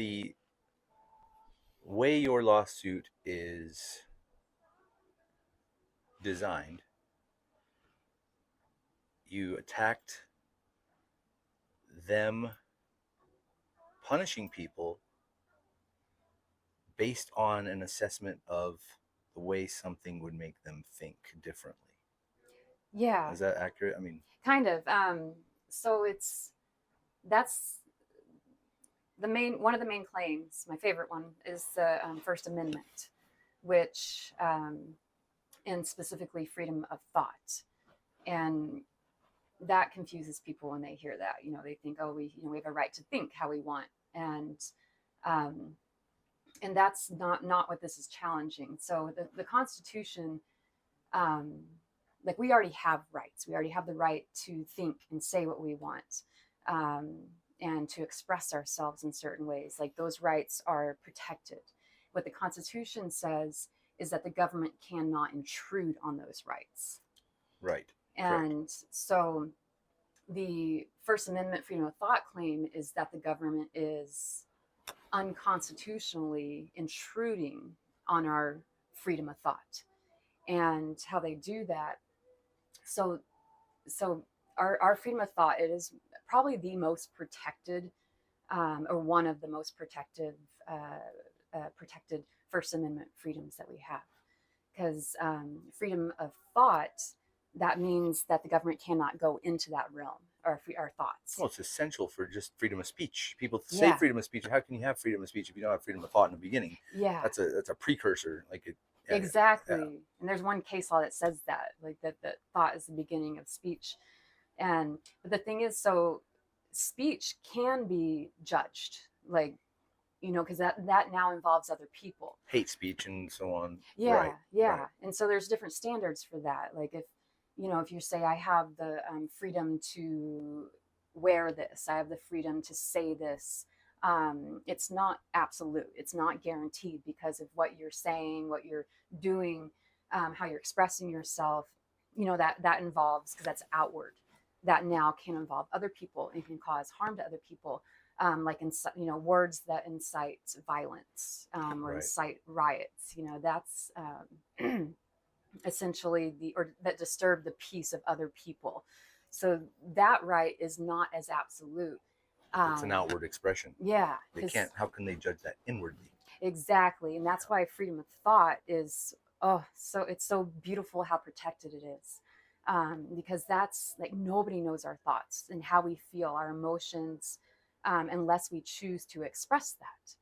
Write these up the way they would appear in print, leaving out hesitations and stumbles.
the way your lawsuit is designed, you attacked them punishing people based on an assessment of the way something would make them think differently. Yeah, Is that accurate? I mean, kind of. So that's the main one of the main claims. My favorite one is the First Amendment, which and specifically freedom of thought. And that confuses people when they hear that. They think, oh, we have a right to think how we want, and um, and that's not what this is challenging. So the Constitution, um, like we already have rights. We already have the right to think and say what we want, um, and to express ourselves in certain ways. Like those rights are protected. What the Constitution says is that the government cannot intrude on those rights. right, correct. And so the First Amendment freedom of thought claim is that the government is unconstitutionally intruding on our freedom of thought. And how they do that, so our freedom of thought, it is probably the most protected, or one of the most protected First Amendment freedoms that we have, because freedom of thought, that means that the government cannot go into that realm, or our thoughts. Well, it's essential for just freedom of speech. People say Yeah, freedom of speech. How can you have freedom of speech if you don't have freedom of thought in the beginning? yeah, That's a precursor. Like it, yeah, yeah, exactly. And there's one case law that says that, like that thought is the beginning of speech. And but the thing is, so speech can be judged, like, because that now involves other people. hate speech and so on. Yeah, Right, right, yeah. And so there's different standards for that. Like if you say I have the freedom to wear this, I have the freedom to say this. It's not absolute. It's not guaranteed because of what you're saying, what you're doing, how you're expressing yourself. That involves, because that's outward. That now can involve other people and can cause harm to other people, like words that incite violence, or right. incite riots. That's essentially or that disturb the peace of other people. So that right is not as absolute. It's an Um, outward expression. yeah, They because can't. How can they judge that inwardly? exactly, and that's why freedom of thought is, so it's so beautiful how protected it is. Because that's like nobody knows our thoughts and how we feel, our emotions, unless we choose to express that.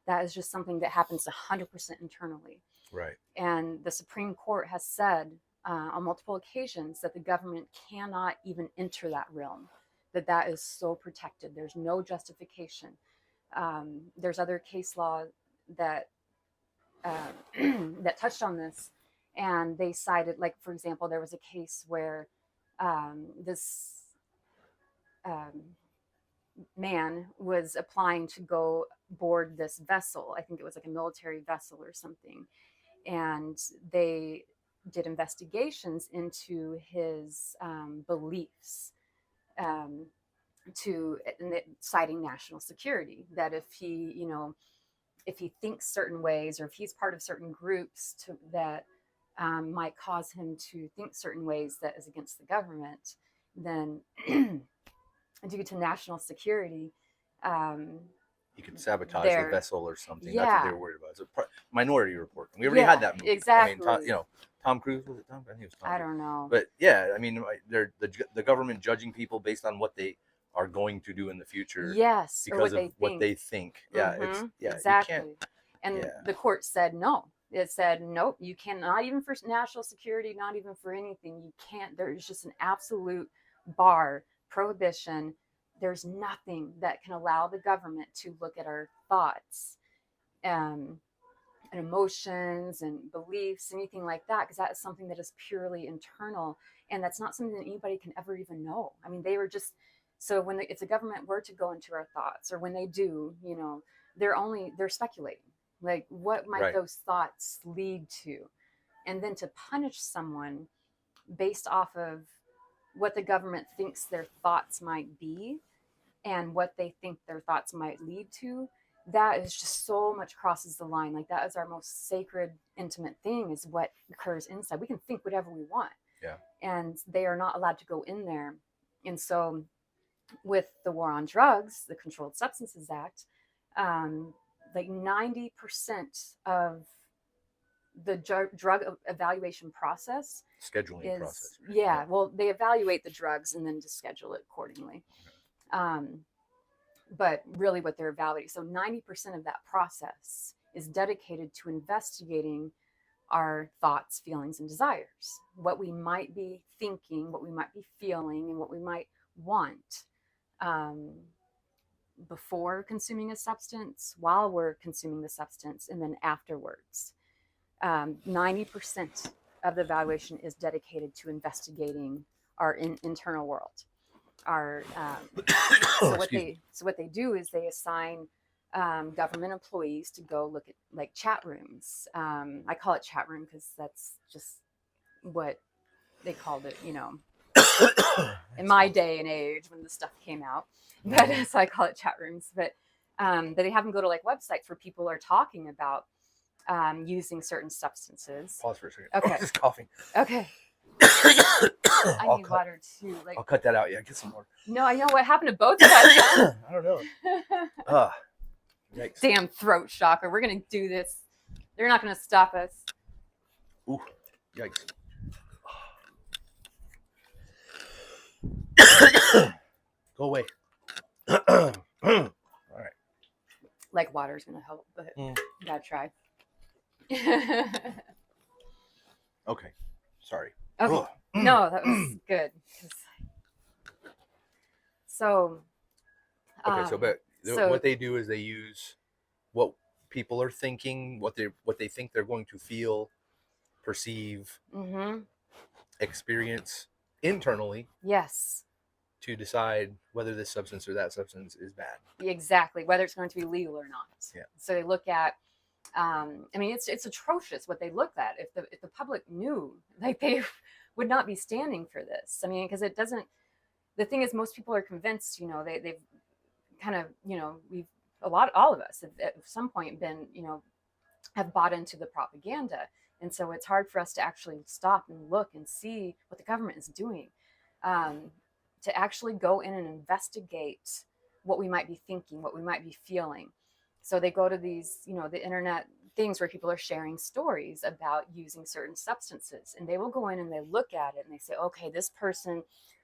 That is just something that happens 100% internally. Right. And the Supreme Court has said on multiple occasions that the government cannot even enter that realm, that is so protected. There's no justification. There's other case law that that touched on this, and they cited, like, for example, there was a case where this um, man was applying to go board this vessel. I think it was like a military vessel or something, and they did investigations into his beliefs, um, citing national security. That if he thinks certain ways, or if he's part of certain groups that might cause him to think certain ways that is against the government, then due to national security, um, You could sabotage the there, vessel or something. That's what they yeah, were worried about. It's a Minority Report. We already had yeah, that movie. I mean, exactly. Tom Cruise, was it Tom? I think it was Tom I Cruise. don't know. But yeah, I mean, they're the government judging people based on what they are going to do in the future Yes, or because what of they what think. they think. Yeah, you can't. Exactly. And Yeah, the court said no. It said, nope, you cannot, even for national security, not even for anything. You can't, there's just an absolute bar, prohibition. There's nothing that can allow the government to look at our thoughts, um, and emotions and beliefs, anything like that, because that is something that is purely internal. And that's not something that anybody can ever even know. I mean, they were just, so if the government were to go into our thoughts, or when they do, they're speculating. Like, what might right. those thoughts lead to? And then to punish someone based off of what the government thinks their thoughts might be and what they think their thoughts might lead to, that is just so much crosses the line. Like that is our most sacred, intimate thing, is what occurs inside. We can think whatever we want. Yeah. And they are not allowed to go in there. And so with the war on drugs, the Controlled Substances Act, like 90% of the drug evaluation process Scheduling is, process. yeah, well, they evaluate the drugs and then just schedule it accordingly. But really what they're evaluating, so 90% of that process is dedicated to investigating our thoughts, feelings, and desires, what we might be thinking, what we might be feeling, and what we might want before consuming a substance, while we're consuming the substance, and then afterwards. 90% of the evaluation is dedicated to investigating our internal world. Our so what they do is they assign government employees to go look at like chat rooms. I call it chat room because that's just what they called it, in my day and age when the stuff came out. But so I call it chat rooms. But they have them go to like websites where people are talking about using certain substances. Pause for a second. Okay. Just coughing. Okay. I need water too. Like, I'll cut that out. Yeah, get some more. No, I know what happened to both of us. I don't know. Yikes. Damn throat shocker. We're gonna do this. They're not gonna stop us. Ooh, yikes. Go away. All right. Like water's gonna help, but you gotta try. Okay. Sorry. Okay. Ugh. No, that was good. So. Okay. So what they do is they use what people are thinking, what they think they're going to feel, perceive, experience internally. Yes. To decide whether this substance or that substance is bad. Exactly, whether it's going to be legal or not. Yeah. So they look at. I mean, it's atrocious what they looked at. If the public knew, like, they would not be standing for this. I mean, because it doesn't. The thing is, most people are convinced. They've kind of, all of us have at some point been, have bought into the propaganda, and so it's hard for us to actually stop and look and see what the government is doing. To actually go in and investigate what we might be thinking, what we might be feeling. So they go to these, the internet things where people are sharing stories about using certain substances, and they will go in and they look at it and they say, okay, this person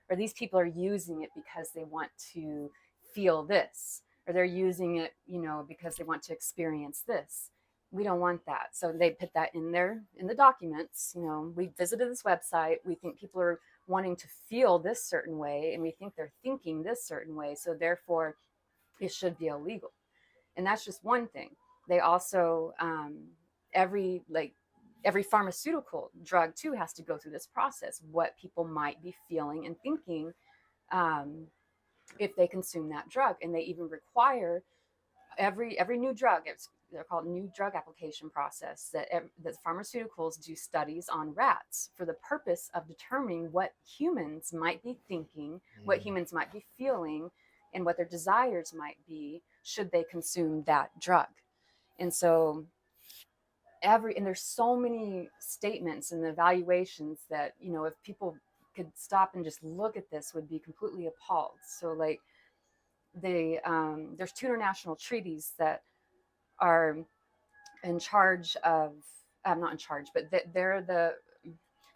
or these people are using it because they want to feel this, or they're using it, because they want to experience this. We don't want that. So they put that in the documents. We visited this website. We think people are wanting to feel this certain way, and we think they're thinking this certain way, so therefore it should be illegal. And that's just one thing. They also every pharmaceutical drug too has to go through this process, what people might be feeling and thinking if they consume that drug. And they even require every new drug, they're called new drug application process, that pharmaceuticals do studies on rats for the purpose of determining what humans might be thinking, what humans might be feeling, and what their desires might be should they consume that drug. And so and there's so many statements and evaluations that, if people could stop and just look at this, would be completely appalled. So like there's 2 international treaties that are in charge of, not in charge, but they're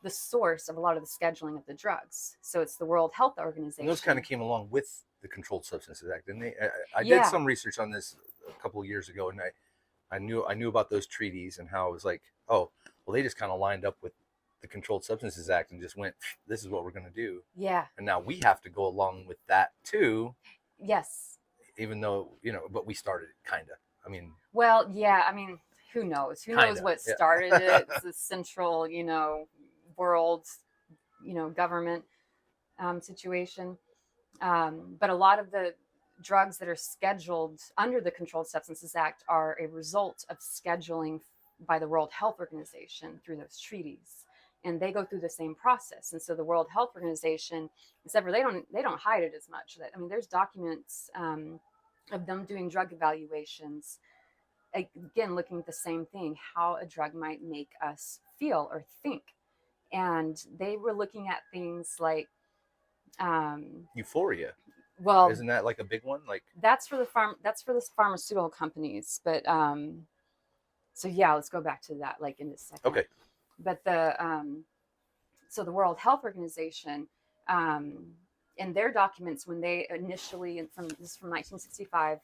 the source of a lot of the scheduling of the drugs. So it's the World Health Organization. And those kind of came along with the Controlled Substances Act, didn't they? I did some research on this a couple of years ago, and I knew about those treaties and how it was like, oh, well, they just kind of lined up with the Controlled Substances Act and just went, this is what we're going to do. Yeah. And now we have to go along with that too. Yes. Even though, but we started it, kind of. I mean. Well, yeah. I mean, who knows? Who knows what started it? It's the central, world, government situation. But a lot of the drugs that are scheduled under the Controlled Substances Act are a result of scheduling by the World Health Organization through those treaties. And they go through the same process. And so the World Health Organization, except for they don't hide it as much. There's documents of them doing drug evaluations, again, looking at the same thing, how a drug might make us feel or think. And they were looking at things like, Euphoria. well, Isn't that like a big one? Like, that's for the pharmaceutical companies. But so yeah, let's go back to that like in a second. okay. But so the World Health Organization, in their documents, when they initially, from 1965,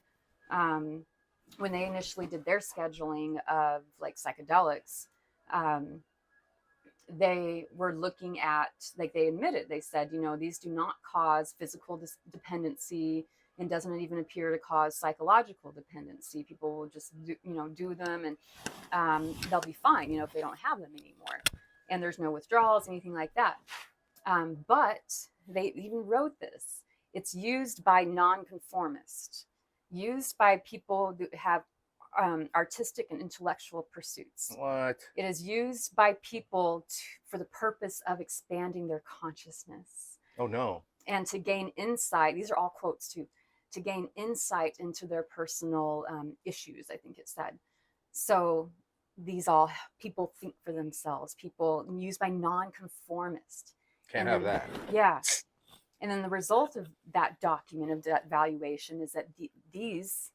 when they initially did their scheduling of like psychedelics, they were looking at, like they admitted, they said, these do not cause physical dependency, and doesn't even appear to cause psychological dependency. People will just do them, and they'll be fine, if they don't have them anymore, and there's no withdrawals, anything like that. But they even wrote this: it's used by nonconformists, used by people who have artistic and intellectual pursuits. What? It is used by people for the purpose of expanding their consciousness. Oh no. And to gain insight. These are all quotes too. To gain insight into their personal issues, I think it said. So these all people think for themselves. People used by nonconformists. Can't have that. Yeah. And then the result of that document, of that valuation, is that these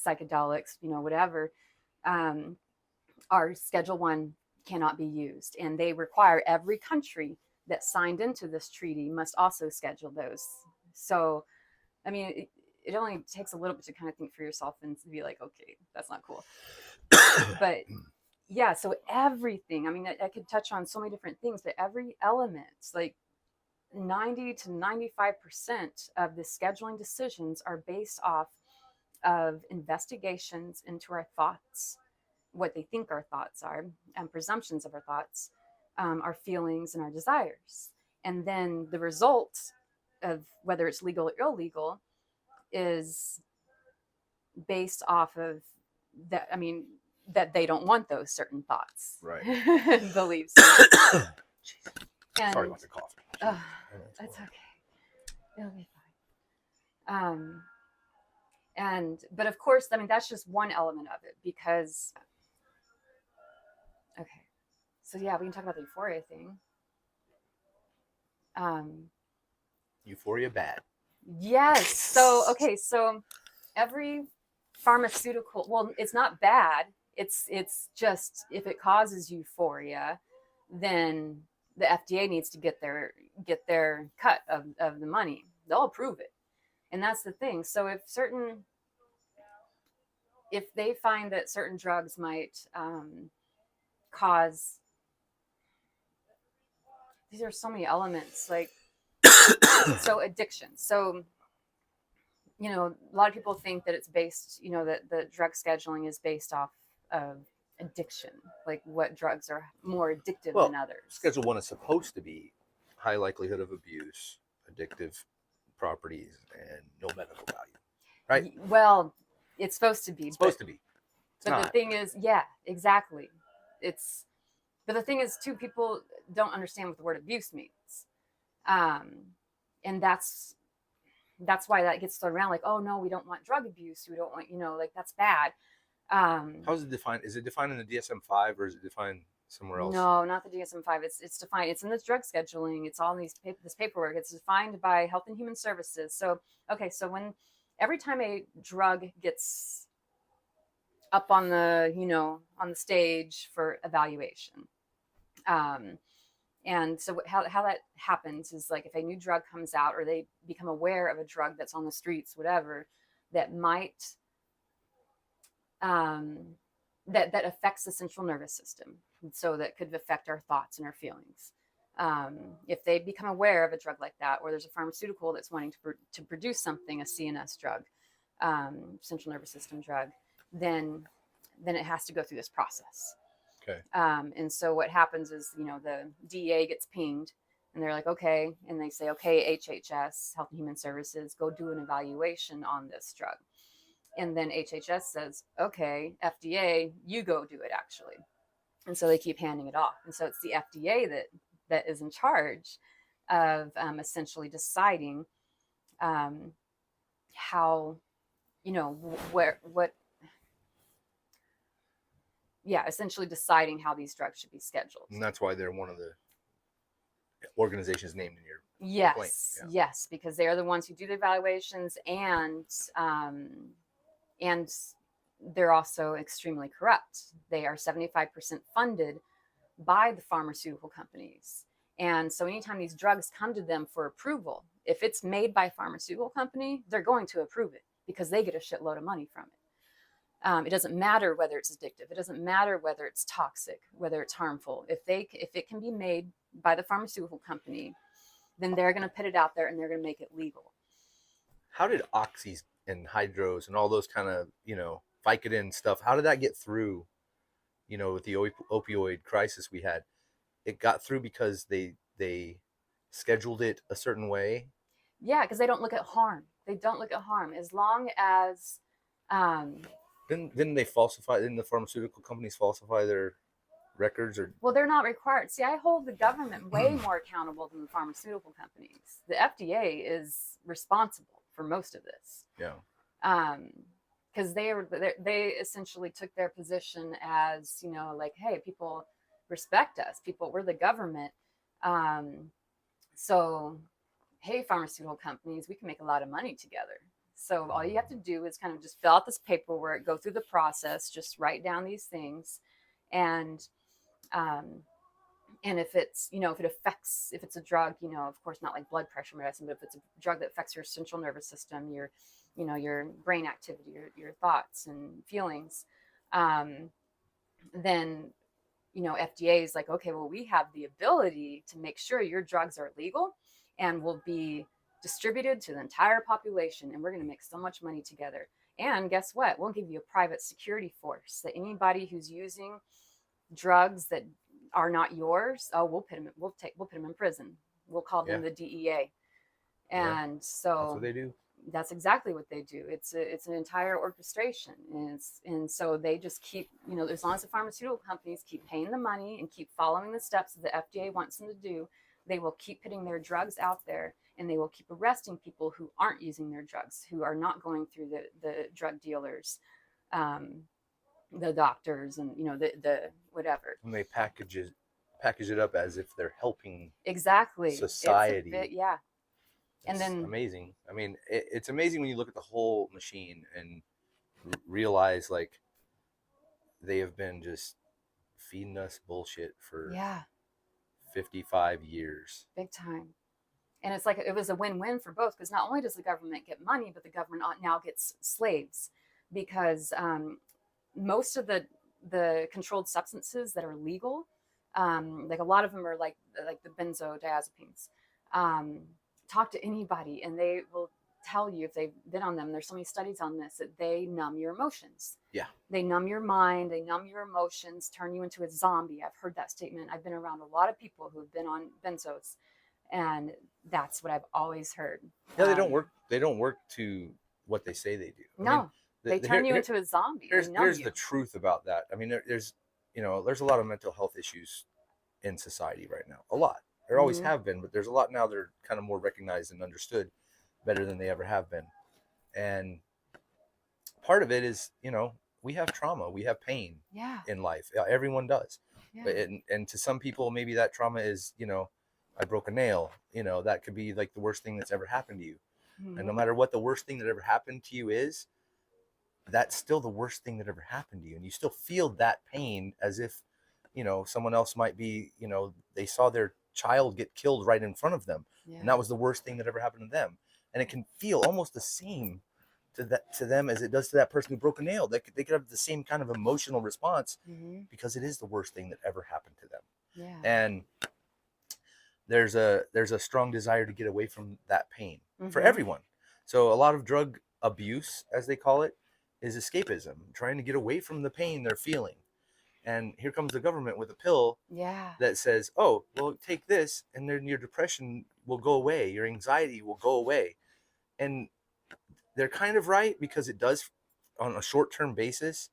psychedelics, whatever, are Schedule 1, cannot be used. And they require every country that signed into this treaty must also schedule those. So, I mean, it only takes a little bit to kind of think for yourself and to be like, okay, that's not cool. But yeah, so everything, I mean, I could touch on so many different things, but every element, like 90 to 95% of the scheduling decisions are based off of investigations into our thoughts, what they think our thoughts are, and presumptions of our thoughts, our feelings, and our desires. And then the result of whether it's legal or illegal is based off of that. I mean, that they don't want those certain thoughts, right? Beliefs. And, sorry about the cough. That's okay. It'll be fine. But of course, I mean, that's just one element of it, because, okay. So yeah, we can talk about the euphoria thing. Euphoria bad. Yes. So, okay. So every pharmaceutical, well, it's not bad. It's just, if it causes euphoria, then the FDA needs to get their cut of the money. They'll approve it. And that's the thing. So if they find that certain drugs might cause, these are so many elements, like, so addiction. So, a lot of people think that it's based, that the drug scheduling is based off of addiction, like what drugs are more addictive than others. Schedule 1 is supposed to be high likelihood of abuse, addictive properties, and no medical value, right? Well, it's supposed to be. It's supposed to be. But the thing is, yeah, exactly. But the thing is, too, people don't understand what the word abuse means. And that's why that gets thrown around, like, oh no, we don't want drug abuse. We don't want, like, that's bad. How is it defined? Is it defined in the DSM-5 or is it defined somewhere else? No, not the DSM-5. It's defined. It's in this drug scheduling. It's all in this paperwork. It's defined by Health and Human Services. So, okay, so every time a drug gets up on the, on the stage for evaluation, and so how that happens is, like, if a new drug comes out, or they become aware of a drug that's on the streets, whatever, that might that affects the central nervous system, so that could affect our thoughts and our feelings. If they become aware of a drug like that, or there's a pharmaceutical that's wanting to produce something, a CNS drug, central nervous system drug, then it has to go through this process. Okay. And so what happens is, the DEA gets pinged, and they're like, okay, and they say, okay, HHS, Health and Human Services, go do an evaluation on this drug. And then HHS says, okay, FDA, you go do it, actually. And so they keep handing it off. And so it's the FDA that is in charge of essentially deciding how, what essentially deciding how these drugs should be scheduled. And that's why they're one of the organizations named in your complaint. Yes, because they are the ones who do the evaluations, and they're also extremely corrupt. They are 75% funded by the pharmaceutical companies. And so anytime these drugs come to them for approval, if it's made by a pharmaceutical company, they're going to approve it because they get a shitload of money from it. It doesn't matter whether it's addictive. It doesn't matter whether it's toxic, whether it's harmful. If it can be made by the pharmaceutical company, then they're going to put it out there and they're going to make it legal. How did oxys and hydros and all those kind of, Vicodin stuff, how did that get through, with the opioid crisis we had? It got through because they scheduled it a certain way. Yeah, because they don't look at harm. They don't look at harm. As long as Didn't they falsify? Didn't the pharmaceutical companies falsify their records? Or well, they're not required. See, I hold the government way more accountable than the pharmaceutical companies. The FDA is responsible for most of this. Yeah. Because they essentially took their position as, like, hey, people respect us. We're the government. So, hey, pharmaceutical companies, we can make a lot of money together. So all you have to do is kind of just fill out this paperwork, go through the process, just write down these things. And if it's, if it's a drug, of course, not like blood pressure medicine, but if it's a drug that affects your central nervous system, your brain activity, your thoughts and feelings, then, FDA is like, okay, well, we have the ability to make sure your drugs are legal and will be distributed to the entire population, and we're going to make so much money together. And guess what? We'll give you a private security force that anybody who's using drugs that are not yours, we'll put them in prison. We'll call them the DEA. And so that's what they do. That's exactly what they do. It's an entire orchestration, and so they just keep, as long as the pharmaceutical companies keep paying the money and keep following the steps that the FDA wants them to do, they will keep putting their drugs out there, and they will keep arresting people who aren't using their drugs, who are not going through the drug dealers, the doctors, and the whatever. And they package it up as if they're helping society. And then amazing. I mean, it's amazing when you look at the whole machine and realize, like, they have been just feeding us bullshit for 55 years. Big time. And it's like it was a win-win for both, because not only does the government get money, but the government now gets slaves, because most of the controlled substances that are legal, like a lot of them are like the benzodiazepines. Talk to anybody and they will tell you, if they've been on them, there's so many studies on this, that they numb your emotions. Yeah. They numb your mind, they numb your emotions, turn you into a zombie. I've heard that statement. I've been around a lot of people who have been on benzos, and that's what I've always heard. Yeah, they don't work. They don't work to what they say they do. They turn you into a zombie. Here's the truth about that. I mean, there's a lot of mental health issues in society right now. A lot. There always have been, but there's a lot now that are kind of more recognized and understood better than they ever have been. And part of it is, we have trauma, we have pain in life. Everyone does. Yeah. And to some people, maybe that trauma is, I broke a nail. That could be like the worst thing that's ever happened to you. Mm-hmm. And no matter what the worst thing that ever happened to you is, that's still the worst thing that ever happened to you. And you still feel that pain as if, someone else might be, they saw their child get killed right in front of them. Yeah. And that was the worst thing that ever happened to them. And it can feel almost the same to them as it does to that person who broke a nail. They could have the same kind of emotional response, because it is the worst thing that ever happened to them. Yeah. And there's a strong desire to get away from that pain for everyone. So a lot of drug abuse, as they call it, is escapism, trying to get away from the pain they're feeling. And here comes the government with a pill that says, oh, well, take this and then your depression will go away. Your anxiety will go away. And they're kind of right, because it does on a short-term basis.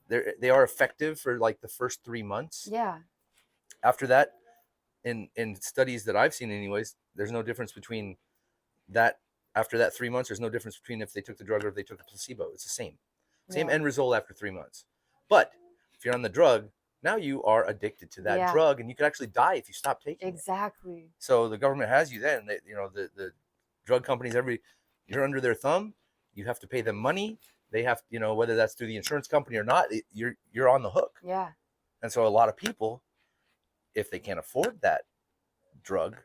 They are effective for like the first 3 months. Yeah. After that, in studies that I've seen anyways, there's no difference between that after that 3 months, there's no difference between if they took the drug or if they took the placebo. It's the same Yeah. end result after 3 months. But if you're on the drug, now you are addicted to that Yeah. drug, and you could actually die if you stop taking it. Exactly. So the government has you then. They, the drug companies, you're under their thumb. You have to pay them money. They have, whether that's through the insurance company or not, you're on the hook. Yeah. And so a lot of people, if they can't afford that drug,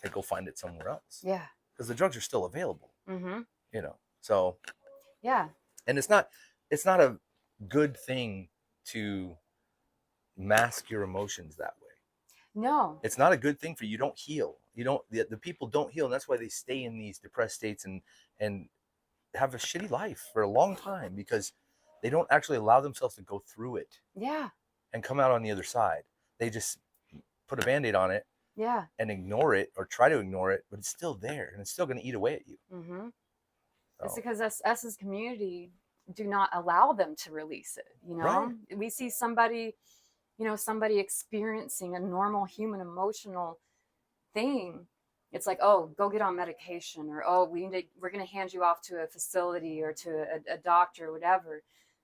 they go find it somewhere else. Yeah. Because the drugs are still available. Mm-hmm. So Yeah. and it's not a good thing to mask your emotions that way. No. It's not a good thing for you. You don't heal. The people don't heal, and that's why they stay in these depressed states and have a shitty life for a long time, because they don't actually allow themselves to go through it. Yeah. And come out on the other side. They just put a Band-Aid on it. Yeah. And ignore it or try to ignore it, but it's still there and it's still going to eat away at you. Mm-hmm. So. It's because us as community do not allow them to release it. Right. We see somebody experiencing a normal human emotional thing. It's like, oh, go get on medication, or oh, we're going to hand you off to a facility or to a doctor or whatever.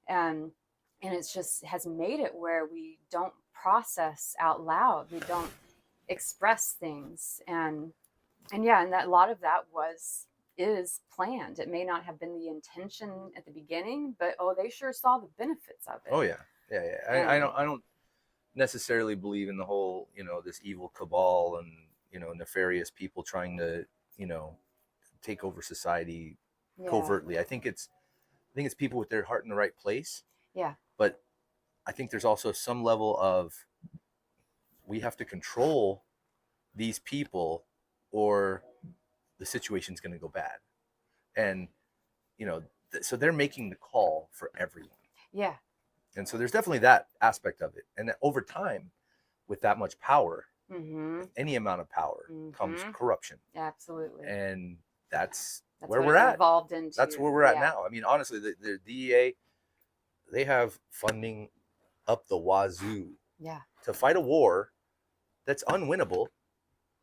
And it's just has made it where we don't process out loud. We don't express things. And that a lot of that is planned. It may not have been the intention at the beginning, but they sure saw the benefits of it. Oh yeah. I don't necessarily believe in the whole, this evil cabal and, nefarious people trying to, take over society covertly. I think it's people with their heart in the right place. Yeah. But I think there's also some level of, we have to control these people or the situation's going to go bad. And, so they're making the call for everyone. Yeah. And so there's definitely that aspect of it. And over time, with that much power, Mm-hmm. with any amount of power, comes corruption. Absolutely. And that's where what we're at. Evolved into. That's where we're at now. I mean, honestly, the DEA, they have funding up the wazoo. Yeah. To fight a war that's unwinnable.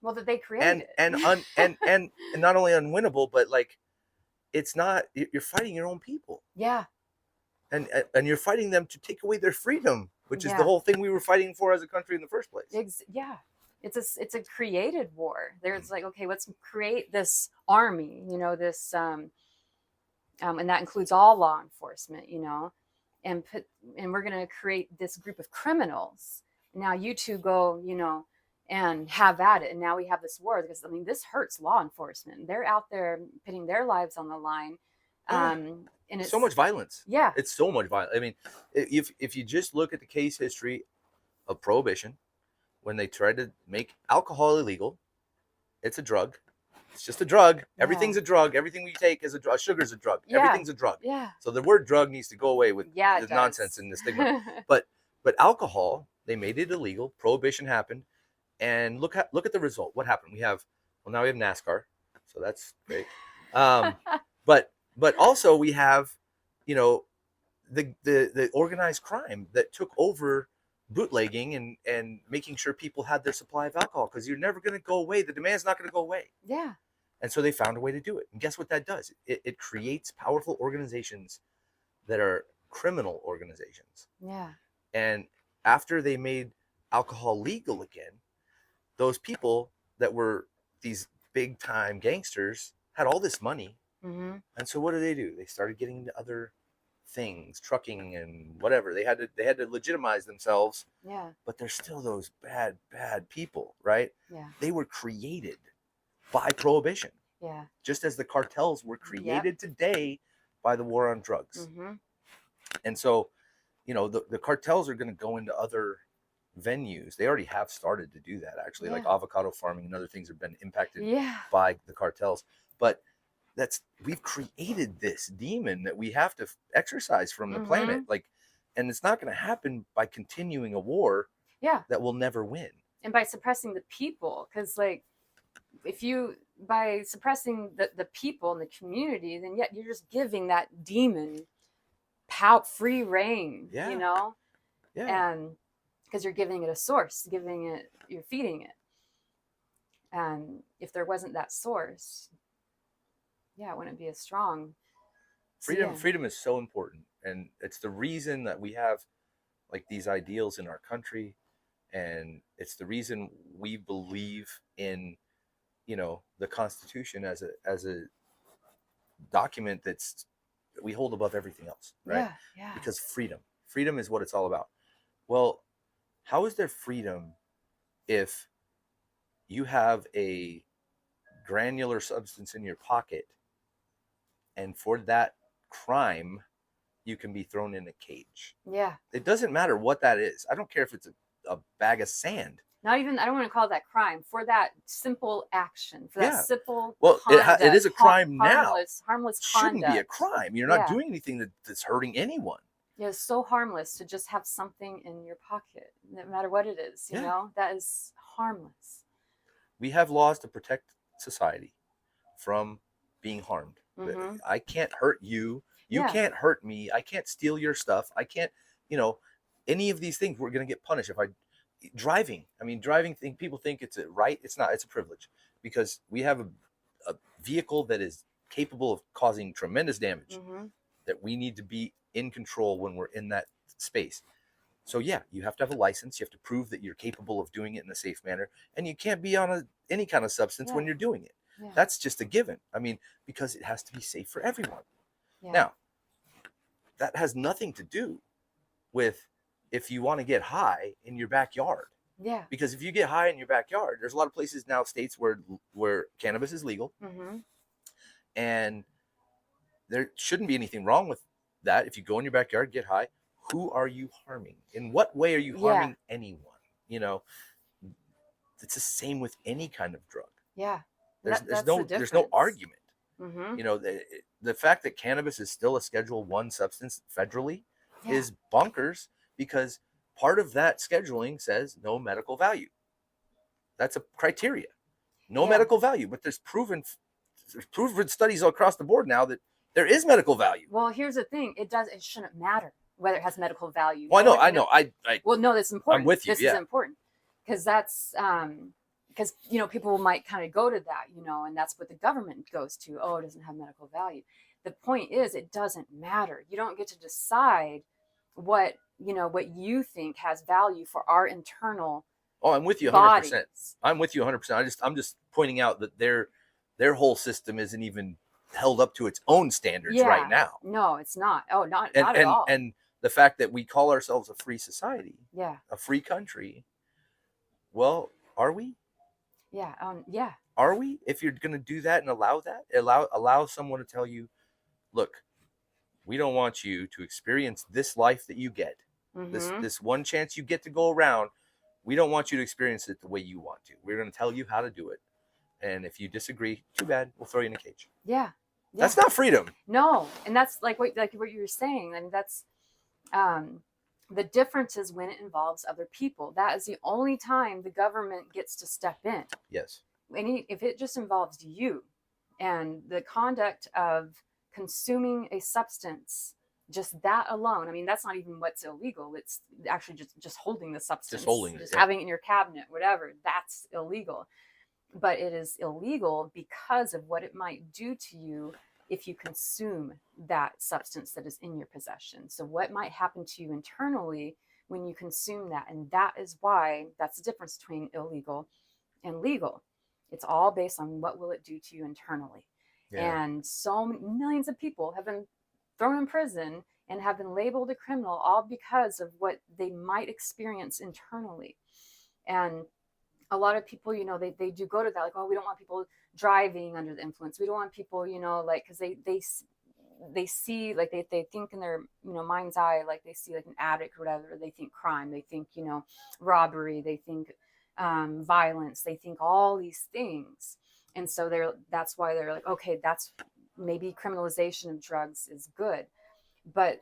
Well, that they created. And not only unwinnable, but like, it's not, you're fighting your own people. Yeah. And you're fighting them to take away their freedom, which is the whole thing we were fighting for as a country in the first place. Yeah. It's a created war. There's like, okay, let's create this army, this, and that includes all law enforcement, and we're going to create this group of criminals. Now you two go, and have at it. And now we have this war, because this hurts law enforcement. They're out there putting their lives on the line. And it's so much violence. Yeah. It's so much violence. I mean, if you just look at the case history of Prohibition, when they tried to make alcohol illegal, it's a drug. It's just a drug. Yeah. Everything's a drug. Everything we take is a drug. Sugar's a drug. Yeah. Everything's a drug. Yeah. So the word drug needs to go away with the nonsense and the stigma. But alcohol, they made it illegal. Prohibition happened. And look at the result. What happened? Now we have NASCAR. So that's great. But also we have, the organized crime that took over bootlegging and making sure people had their supply of alcohol, because you're never going to go away. The demand's not going to go away. Yeah. And so they found a way to do it. And guess what that does? It creates powerful organizations that are criminal organizations. Yeah. And after they made alcohol legal again, those people that were these big time gangsters had all this money. Mm-hmm. And so what do? They started getting into other things, trucking and whatever. They had to legitimize themselves. Yeah. But there's still those bad people, right? Yeah. They were created by Prohibition. Yeah. Just as the cartels were created today by the war on drugs. Mm-hmm. And so, the cartels are going to go into other venues. They already have started to do that, actually. Like avocado farming and other things have been impacted by the cartels. But we've created this demon that we have to exorcise from the planet. And it's not going to happen by continuing a war that will never win. And by suppressing the people, because by suppressing the people in the community, then you're just giving that demon free reign, Yeah. and because you're giving it a source, you're feeding it. And if there wasn't that source, Yeah, it wouldn't be as strong. So Freedom, yeah, freedom is so important, and it's the reason that we have like these ideals in our country, and it's the reason we believe in, you know, the Constitution as a document that's we hold above everything else, right? yeah, yeah, Because freedom is what it's all about. Well, how is there freedom if you have a granular substance in your pocket, and for that crime you can be thrown in a cage? yeah. It doesn't matter what that is. I don't care if it's a bag of sand. Not even, I don't want to call that crime, for that simple action, for that Yeah. simple Well, it conduct, is a crime now. harmless Shouldn't be a conduct. crime. You're not Yeah. doing anything that's hurting anyone. Yeah, it's so harmless to just have something in your pocket, no matter what it is, you Yeah. know, that is harmless. We have laws to protect society from being harmed. Mm-hmm. I can't hurt you. You Yeah. can't hurt me. I can't steal your stuff. I can't, you know, any of these things we're going to get punished. If I driving, I mean, driving thing, people think it's a right. It's not. It's a privilege because we have a vehicle that is capable of causing tremendous damage, Mm-hmm. that we need to be in control when we're in that space. So yeah, you have to have a license. You have to prove that you're capable of doing it in a safe manner, and you can't be on any kind of substance Yeah. when you're doing it. Yeah. That's just a given. I mean, because it has to be safe for everyone. Yeah. Now, that has nothing to do with if you want to get high in your backyard. Yeah. Because if you get high in your backyard, there's a lot of places now, states where cannabis is legal, Mm-hmm. and there shouldn't be anything wrong with that. If you go in your backyard, get high, who are you harming? In what way are you harming anyone? You know, it's the same with any kind of drug. Yeah. There's no argument. Mm-hmm. You know, the fact that cannabis is still a Schedule 1 substance federally Yeah. is bonkers, because part of that scheduling says no medical value. That's a criteria. No Yeah. medical value, but there's proven studies across the board now that there is medical value. Well, here's the thing. It shouldn't matter whether it has medical value. Well, I know. Well, no, that's important. I'm with you. This is important because that's because you know, people might kind of go to that, you know, and that's what the government goes to. Oh, it doesn't have medical value. The point is, it doesn't matter. You don't get to decide what, you know, what you think has value for our internal. Oh, I'm with you 100%. Bodies. I'm with you 100%. I'm just pointing out that their whole system isn't even held up to its own standards right now. No, it's not. Oh, not at all. And the fact that we call ourselves a free society, yeah, a free country, well, are we? Yeah. Yeah. Are we? If you're going to do that and allow someone to tell you, look, we don't want you to experience this life that you get, Mm-hmm. this one chance you get to go around. We don't want you to experience it the way you want to. We're going to tell you how to do it. And if you disagree, too bad. We'll throw you in a cage. Yeah. That's not freedom. No. And that's like what you were saying. I mean, that's the difference is when it involves other people. That is the only time the government gets to step in. Yes. If it just involves you and the conduct of consuming a substance, just that alone. I mean, that's not even what's illegal. It's actually just holding the substance, just having it in your cabinet, whatever. That's illegal. But it is illegal because of what it might do to you if you consume that substance that is in your possession. So what might happen to you internally when you consume that? And that is why that's the difference between illegal and legal. It's all based on what will it do to you internally. Yeah. And so millions of people have been thrown in prison and have been labeled a criminal, all because of what they might experience internally. And a lot of people, you know, they do go to that, like, oh, we don't want people driving under the influence. We don't want people, you know, like, because they see, like, they think in their, you know, mind's eye, like they see like an addict or whatever. They think crime, they think, you know, robbery, they think violence, they think all these things. And so that's why they're like, okay, that's maybe criminalization of drugs is good, but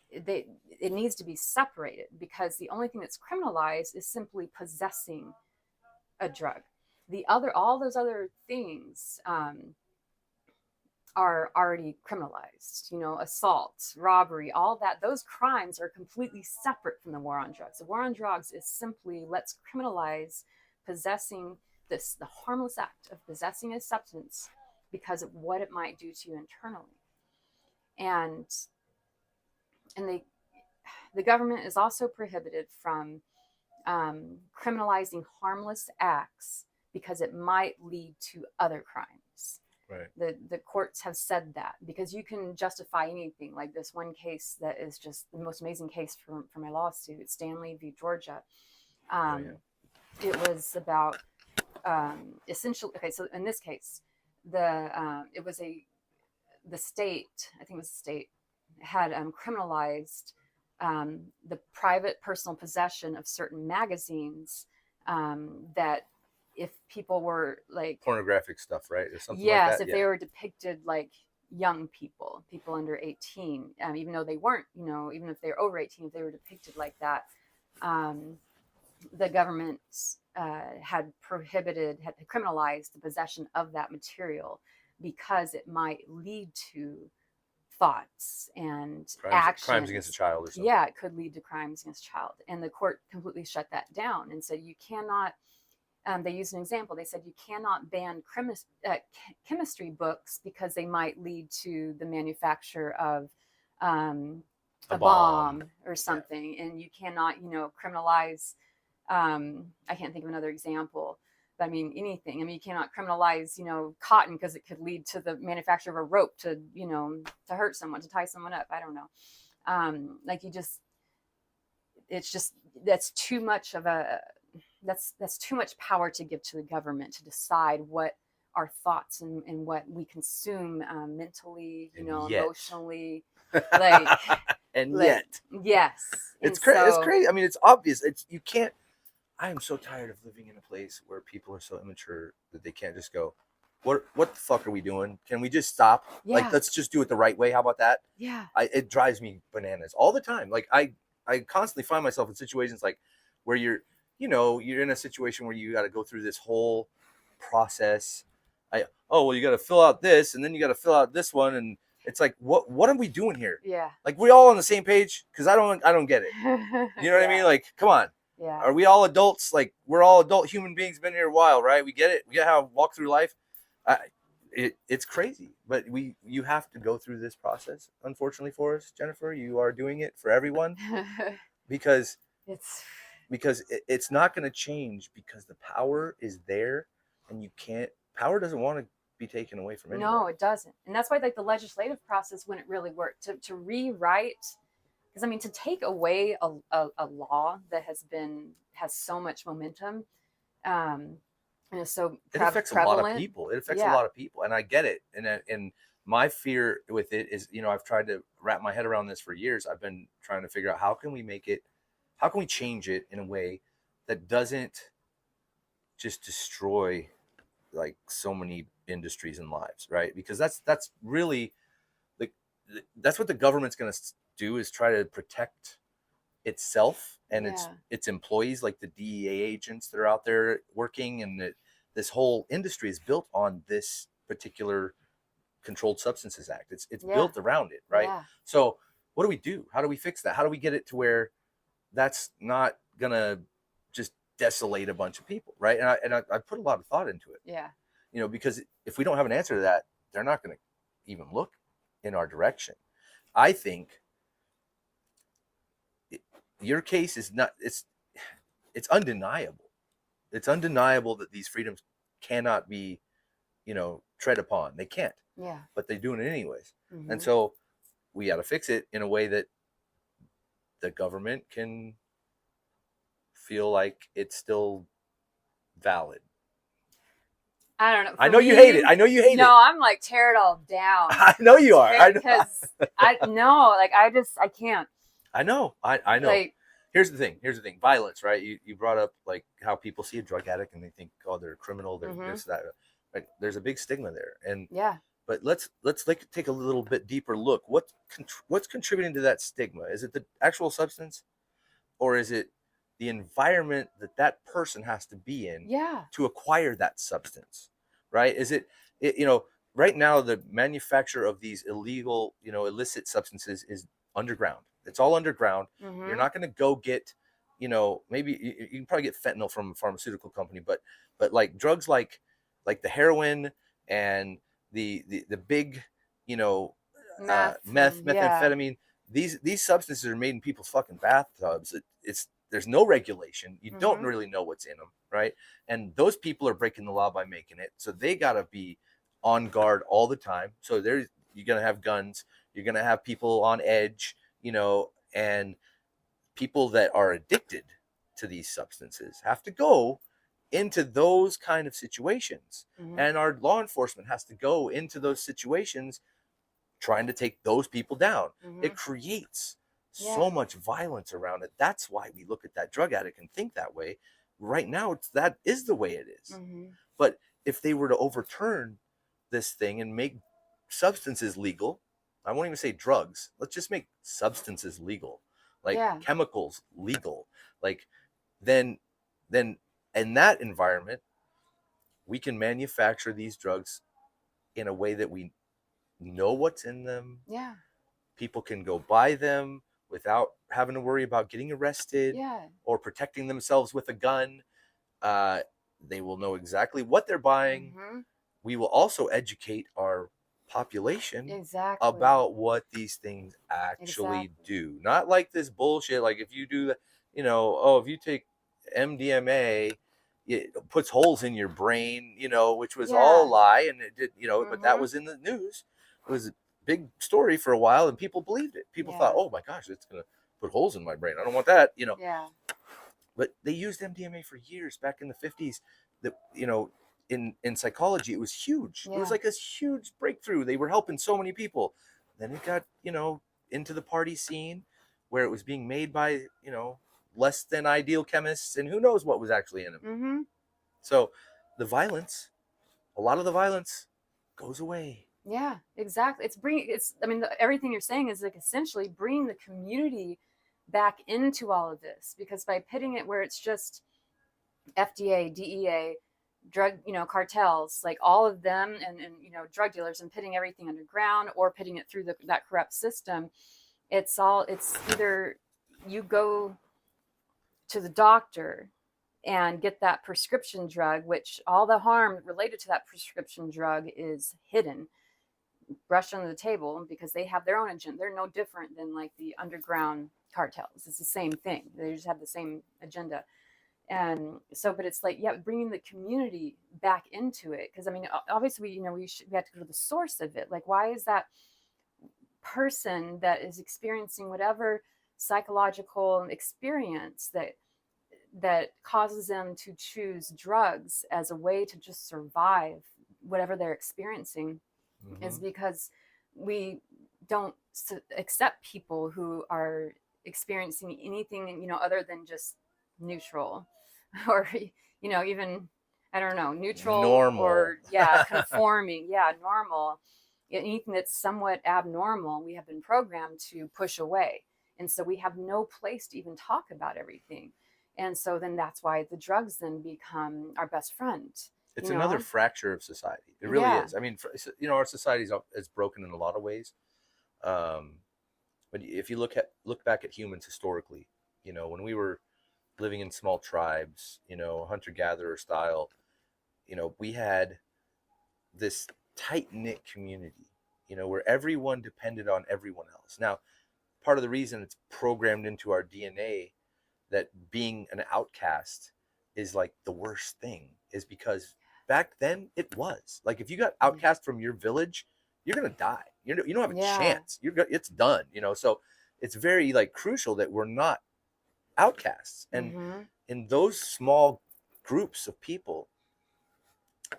it needs to be separated, because the only thing that's criminalized is simply possessing a drug. All those other things are already criminalized. You know, assault, robbery, all that. Those crimes are completely separate from the war on drugs. The war on drugs is simply, let's criminalize possessing the harmless act of possessing a substance because of what it might do to you internally. And the government is also prohibited from criminalizing harmless acts because it might lead to other crimes. Right. The courts have said that, because you can justify anything. Like this one case that is just the most amazing case for my lawsuit, Stanley v. Georgia. It was about essentially, okay, so in this case, it was the state, I think it was the state, had criminalized the private personal possession of certain magazines that if people were like pornographic stuff, right? Or something yes, like that. If they were depicted like young people under 18, even though they weren't, even if they were over 18, if they were depicted like that, the government had criminalized the possession of that material because it might lead to thoughts and actions. Crimes against a child or something. Yeah, it could lead to crimes against a child. And the court completely shut that down and said you cannot, they used an example. They said you cannot ban chemistry books because they might lead to the manufacture of a bomb or something. Yeah. And you cannot, criminalize, I can't think of another example. I mean, anything. I mean, you cannot criminalize, cotton because it could lead to the manufacture of a rope to hurt someone, to tie someone up. I don't know. That's too much of that's too much power to give to the government to decide what our thoughts and what we consume mentally, emotionally, yet. Yes. It's crazy. It's crazy. I mean, it's obvious. You can't. I am so tired of living in a place where people are so immature that they can't just go, what the fuck are we doing? Can we just stop? Yeah. Like, let's just do it the right way. How about that? Yeah. It drives me bananas all the time. Like I constantly find myself in situations like where you're in a situation where you got to go through this whole process. You got to fill out this, and then you got to fill out this one. And it's like, what are we doing here? Yeah. Like, we all on the same page? Cause I don't get it. You know what I mean? Like, come on. Yeah. Are we all adults? Like, we're all adult human beings, been here a while, right? We get it. We get how to walk through life. It's crazy, but you have to go through this process. Unfortunately for us, Jennifer, you are doing it for everyone because it's not going to change, because the power is there, and power doesn't want to be taken away from anyone. No, it doesn't. And that's why like the legislative process wouldn't really work to rewrite. Because I mean, to take away a law that has so much momentum, and is so it affects prevalent. A lot of people. It affects a lot of people, and I get it. And my fear with it is, I've tried to wrap my head around this for years. I've been trying to figure out how can we change it in a way that doesn't just destroy like so many industries and lives, right? Because that's really that's what the government's going to do, is try to protect itself and its employees, like the DEA agents that are out there working, and this whole industry is built on this particular Controlled Substances Act. It's built around it, right? Yeah. So what do we do? How do we fix that? How do we get it to where that's not gonna just desolate a bunch of people, right? And I put a lot of thought into it. Yeah. Because if we don't have an answer to that, they're not going to even look in our direction. I think your case is not. It's undeniable. It's undeniable that these freedoms cannot be, tread upon. They can't. Yeah. But they're doing it anyways. Mm-hmm. And so we got to fix it in a way that the government can feel like it's still valid. I don't know. I know you hate it. No, I'm like, tear it all down. I know you are. Because I can't. I know. Like, here's the thing. Violence, right? You brought up like how people see a drug addict and they think, oh, they're a criminal. They're this, that. Like, there's a big stigma there. And yeah. But let's take a little bit deeper look. What's contributing to that stigma? Is it the actual substance, or is it the environment that person has to be in to acquire that substance, right? Is it right now the manufacture of these illegal, illicit substances is underground. It's all underground. Mm-hmm. You're not going to go get, maybe you can probably get fentanyl from a pharmaceutical company, but like drugs like the heroin and the big, you know, Meth meth, and yeah. methamphetamine. These substances are made in people's fucking bathtubs. It's there's no regulation. You don't Mhm. really know what's in them, right? And those people are breaking the law by making it. So they gotta be on guard all the time. So there's you're gonna have guns. You're gonna have people on edge, you know, and people that are addicted to these substances have to go into those kind of situations. Mhm. And our law enforcement has to go into those situations trying to take those people down. It Mhm. creates so Yeah. much violence around it. That's why we look at that drug addict and think that way. Right now, that is the way it is. Mhm. But if they were to overturn this thing and make substances legal, I won't even say drugs. Let's just make substances legal, like Yeah. chemicals legal. Like then, then in that environment, we can manufacture these drugs in a way that we know what's in them. Yeah. People can go buy them without having to worry about getting arrested Yeah. or protecting themselves with a gun. Uh, they will know exactly what they're buying. Mhm. We will also educate our population Exactly. about what these things actually Exactly. do. Not like this bullshit. Like if you do, you know, oh, if you take MDMA, it puts holes in your brain, you know, which was all a Yeah. lie, and it did, you know, but that Mhm. was in the news. It was a big story for a while, and people believed it. People thought, Yeah. oh my gosh, it's gonna put holes in my brain. I don't want that, you know. Yeah. But they used MDMA for years back in the 50s. That, you know, in psychology, it was huge. It was Yeah. like this huge breakthrough. They were helping so many people. Then it got, you know, into the party scene where it was being made by, you know, less than ideal chemists, and who knows what was actually in them. Mhm. So the violence, a lot of the violence goes away. Yeah, exactly. It's I mean everything you're saying is like essentially bringing the community back into all of this because by pitting it where it's just FDA, DEA, drug, cartels, like all of them and drug dealers and pitting everything underground or pitting it through that corrupt system, it's either you go to the doctor and get that prescription drug, which all the harm related to that prescription drug is hidden, brushed under the table because they have their own agenda. They're no different than like the underground cartels. It's the same thing. They just have the same agenda. And so, but it's like, yeah, bringing the community back into it. Cause I mean, obviously, we have to go to the source of it. Like, why is that person that is experiencing whatever psychological experience that causes them to choose drugs as a way to just survive whatever they're experiencing Mm-hmm. is because we don't accept people who are experiencing anything other than just neutral or even I don't know, neutral Normal. or yeah, conforming, yeah, normal. Anything that's somewhat abnormal we have been programmed to push away, and so we have no place to even talk about everything, and so then that's why the drugs then become our best friend, It's you another know. fracture of society. It really Yeah. is. I mean, you know, our society is broken in a lot of ways. Um, but if you look back at humans historically, you know, when we were living in small tribes, you know, hunter gatherer style, you know, we had this tight knit community, you know, where everyone depended on everyone else. Now, part of the reason it's programmed into our DNA that being an outcast is like the worst thing is because back then it was like if you got outcast from your village, you're gonna die. You don't have a Yeah. chance. It's done. You know, so it's very like crucial that we're not outcasts. And Mm-hmm. in those small groups of people,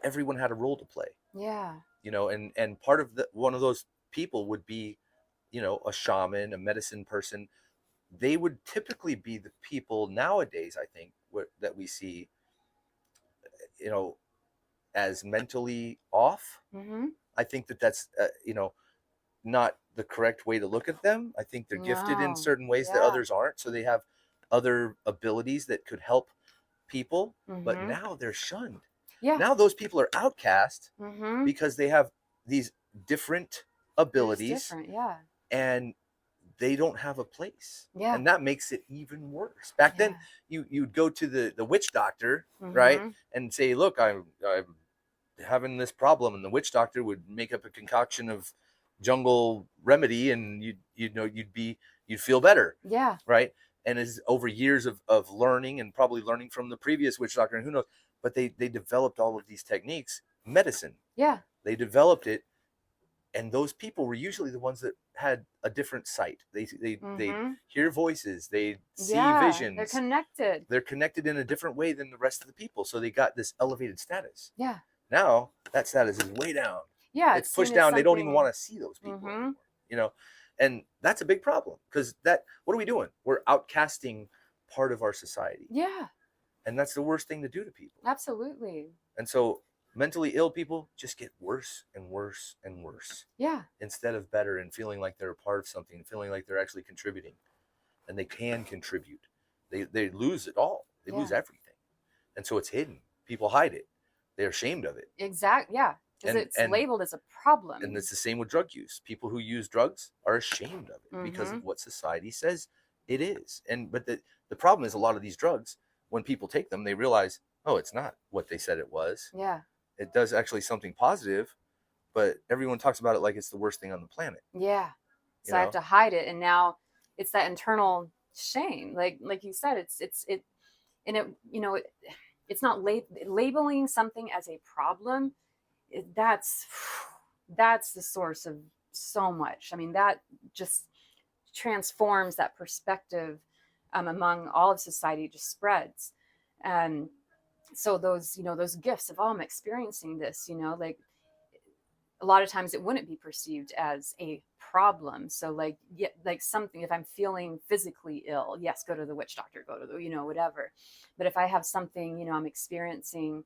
everyone had a role to play. Yeah. You know, and part of the one of those people would be, you know, a shaman, a medicine person. They would typically be the people nowadays, I think, that we see, you know, as mentally off. Mm-hmm. I think that's, you know, not the correct way to look at them. I think they're gifted in No. certain ways that Yeah. others aren't. So they have other abilities that could help people, but Mm-hmm. now they're shunned. Yeah. Now those people are outcast Mm-hmm. because they have these different They're just abilities different. Yeah. and they don't have a place, Yeah. and that makes it even worse. Back then, Yeah. you'd go to the witch doctor, right, Mm-hmm. and say, "Look, I'm having this problem, and the witch doctor would make up a concoction of jungle remedy, and you'd feel better. Yeah. Right. And it's over years of learning, and probably learning from the previous witch doctor, and who knows, but they developed all of these techniques, medicine. Yeah. They developed it, and those people were usually the ones that had a different sight. They hear voices, they see visions. They're connected in a different way than the rest of the people, so they got this elevated status. Yeah. Now that status is way down. Yeah, it's pushed down. They don't even want to see those people anymore, and that's a big problem, because what are we doing? We're outcasting part of our society. Yeah. And that's the worst thing to do to people. Absolutely. And so mentally ill people just get worse and worse and worse. Yeah. Instead of better, and feeling like they're a part of something, feeling like they're actually contributing, and they can contribute. They lose it all. They lose everything. And so it's hidden. People hide it. They're ashamed of it. Exactly. Yeah. Because it's labeled as a problem. And it's the same with drug use. People who use drugs are ashamed of it because of what society says it is. But the problem is, a lot of these drugs, when people take them, they realize, oh, it's not what they said it was. Yeah. It does actually something positive, but everyone talks about it like it's the worst thing on the planet. Yeah. So I have to hide it, and now it's that internal shame. Like you said, it's not labeling something as a problem. That's the source of so much. I mean, that just transforms that perspective among all of society. Just spreads. So those gifts of, oh, I'm experiencing this, like a lot of times it wouldn't be perceived as a problem. So like something, if I'm feeling physically ill, yes, go to the witch doctor, go to the, whatever. But if I have something, I'm experiencing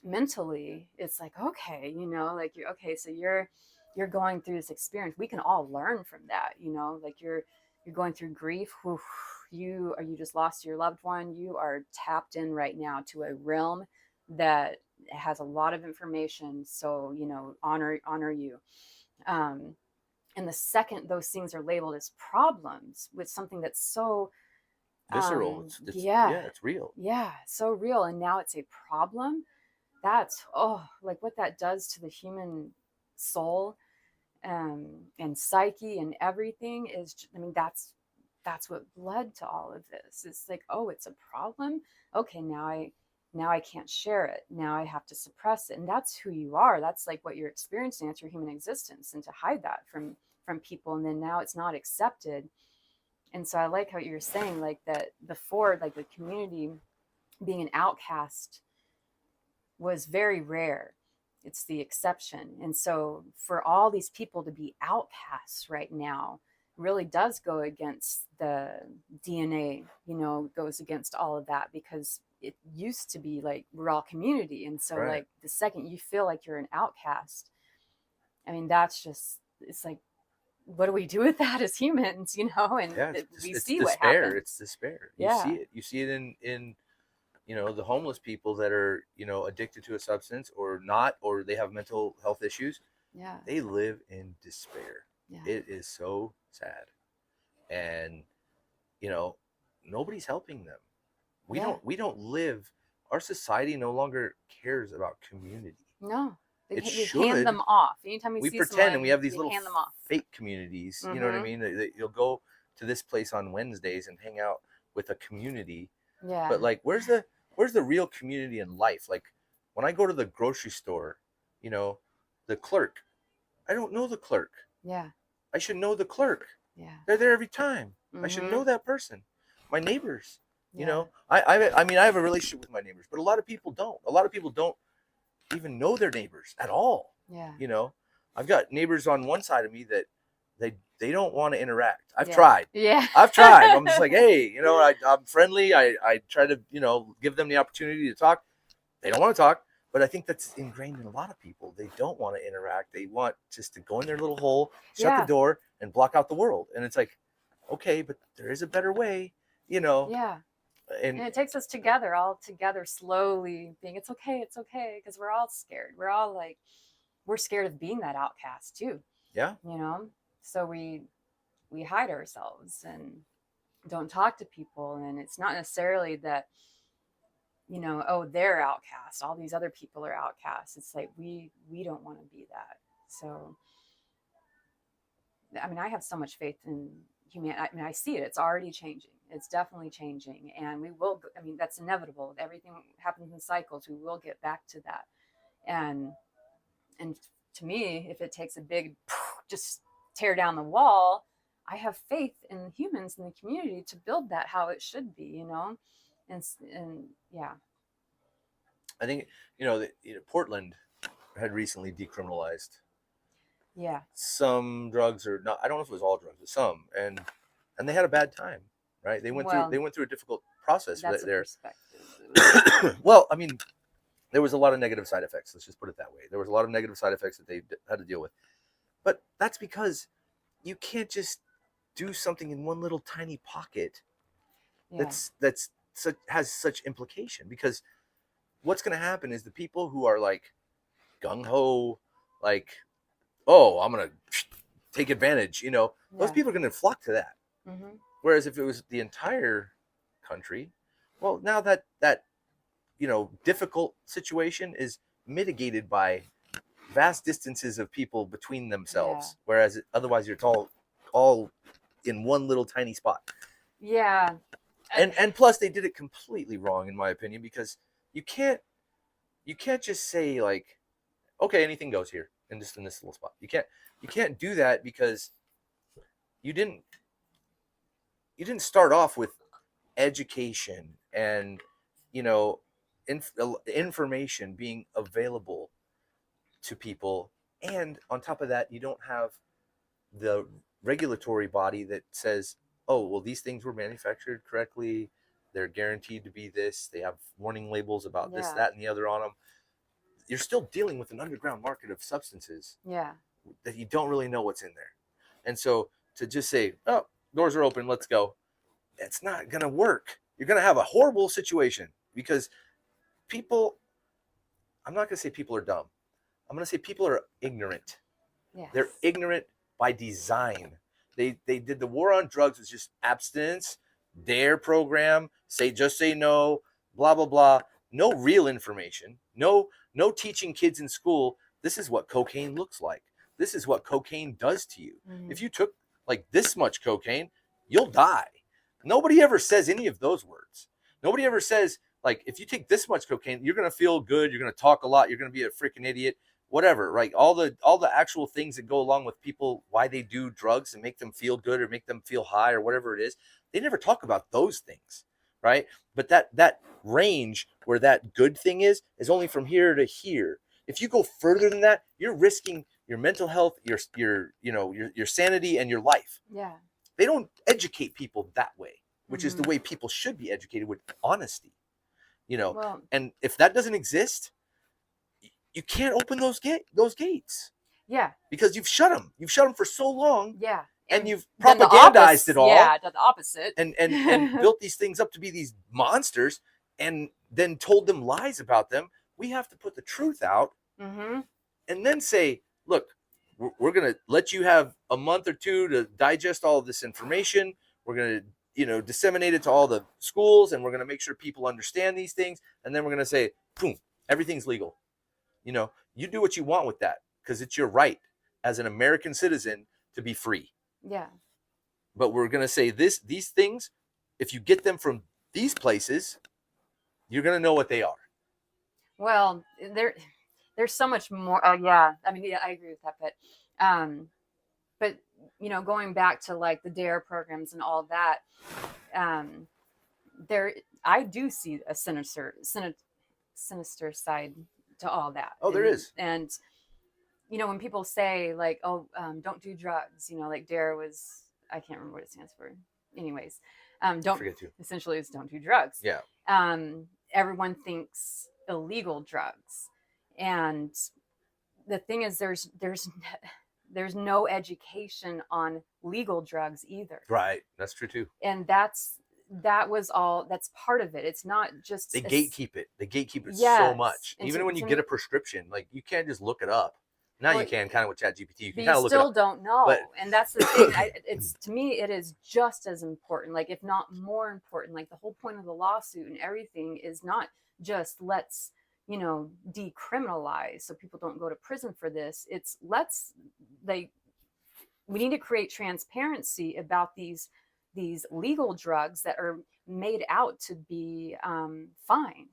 mentally, it's like, okay, like you're okay. So you're going through this experience. We can all learn from that, like you're going through grief. Whew, you just lost your loved one. You are tapped in right now to a realm that has a lot of information. So, honor you. And the second those things are labeled as problems with something that's so visceral, it's real. Yeah, so real. And now it's a problem. That's, like what that does to the human soul and psyche and everything is, that's what led to all of this. It's like, oh, it's a problem. Okay, now I can't share it. Now I have to suppress it. And that's who you are. That's like what you're experiencing. That's your human existence. And to hide that from people, and then now it's not accepted. And so I like how you were saying, like that before, like the community being an outcast was very rare. It's the exception. And so for all these people to be outcasts right now really does go against the DNA, goes against all of that, because it used to be like we're all community. And so like the second you feel like you're an outcast, I mean, that's just, it's like, what do we do with that as humans, And we see what happens. It's despair. You see it in the homeless people that are, addicted to a substance or not, or they have mental health issues. Yeah. They live in despair. Yeah. It is so sad. And, nobody's helping them. We don't live, our society no longer cares about community. No. They hand them off. Anytime we see pretend someone, and we have these little hand them off. fake communities. You know what I mean? That you'll go to this place on Wednesdays and hang out with a community. Yeah. But like, where's the real community in life? Like when I go to the grocery store, the clerk, I don't know the clerk. Yeah. I should know the clerk. Yeah. They're there every time. I should know that person. My neighbors, I mean, I have a relationship with my neighbors, but a lot of people don't. A lot of people don't even know their neighbors at all. Yeah. I've got neighbors on one side of me that they don't want to interact. I've tried. Yeah. I've tried. I'm just like, hey, I'm friendly. I try to, give them the opportunity to talk. They don't want to talk, but I think that's ingrained in a lot of people. They don't want to interact. They want just to go in their little hole, shut the door, and block out the world. And it's like, okay, but there is a better way, Yeah. And it takes us together, all together, slowly being, it's okay, because we're all scared. We're all like, we're scared of being that outcast too. Yeah. So we hide ourselves and don't talk to people. And it's not necessarily that you know, oh, they're outcast, all these other people are outcasts. It's like we don't want to be that. So I mean, I have so much faith in humanity. I mean, I see it, it's already changing, it's definitely changing, and we will, I mean, that's inevitable, everything happens in cycles, we will get back to that. And to me, if it takes a big just tear down the wall, I have faith in humans in the community to build that how it should be, you know. And yeah. I think Portland had recently decriminalized some drugs, or not. I don't know if it was all drugs, but some, and they had a bad time, right? They went through a difficult process there. Well, I mean, there was a lot of negative side effects. Let's just put it that way. There was a lot of negative side effects that they had to deal with, but that's because you can't just do something in one little tiny pocket has such implication, because what's going to happen is the people who are like gung-ho, like, oh, I'm going to take advantage, those people are going to flock to that. Mm-hmm. Whereas if it was the entire country, well, now that difficult situation is mitigated by vast distances of people between themselves. Whereas otherwise you're all in one little tiny spot. Yeah. And plus they did it completely wrong, in my opinion, because you can't just say like, okay, anything goes here in this little spot. You can't do that, because you didn't start off with education and information being available to people, and on top of that you don't have the regulatory body that says, oh, well, these things were manufactured correctly, they're guaranteed to be this, they have warning labels about this, that, and the other on them. You're still dealing with an underground market of substances that you don't really know what's in there. And so to just say, oh, doors are open, let's go, it's not going to work. You're going to have a horrible situation, because people, I'm not going to say people are dumb. I'm going to say people are ignorant. Yes. They're ignorant by design. They did the war on drugs was just abstinence, DARE program, just say no, blah, blah, blah. No real information. No teaching kids in school, this is what cocaine looks like. This is what cocaine does to you. Mm-hmm. If you took like this much cocaine, you'll die. Nobody ever says any of those words. Nobody ever says, like, if you take this much cocaine, you're going to feel good, you're going to talk a lot, you're going to be a freaking idiot, whatever, right? All the actual things that go along with people, why they do drugs and make them feel good or make them feel high or whatever it is. They never talk about those things, right? But that range where that good thing is only from here to here. If you go further than that, you're risking your mental health, your sanity, and your life. Yeah. They don't educate people that way, which is the way people should be educated, with honesty, Well, and if that doesn't exist, you can't open those gates. Yeah. Because you've shut them. You've shut them for so long. Yeah. And you've propagandized it all. Yeah, done the opposite. And built these things up to be these monsters, and then told them lies about them. We have to put the truth out, and then say, look, we're going to let you have a month or two to digest all of this information. We're going to, disseminate it to all the schools, and we're going to make sure people understand these things. And then we're going to say, boom, everything's legal. You do what you want with that, because it's your right as an American citizen to be free. Yeah. But we're going to say these things, if you get them from these places, you're going to know what they are. Well, there's so much more. Yeah. I mean, yeah, I agree with that. But going back to like the DARE programs and all that, I do see a sinister side to all that. Oh, there is. And when people say like, oh, don't do drugs, like DARE was, I can't remember what it stands for. Anyways, essentially it's don't do drugs. Yeah. Everyone thinks illegal drugs. And the thing is, there's no education on legal drugs either. Right. That's true too. And that's part of it. It's not just they gatekeep it. They gatekeep it so much. Even when you get a prescription, like, you can't just look it up. Now Well, you can kind of with ChatGPT. You can but kind you of look it still up. don't know, But and that's the thing. It's to me, it is just as important, like if not more important. Like the whole point of the lawsuit and everything is not just let's decriminalize so people don't go to prison for this. It's we need to create transparency about these legal drugs that are made out to be fine.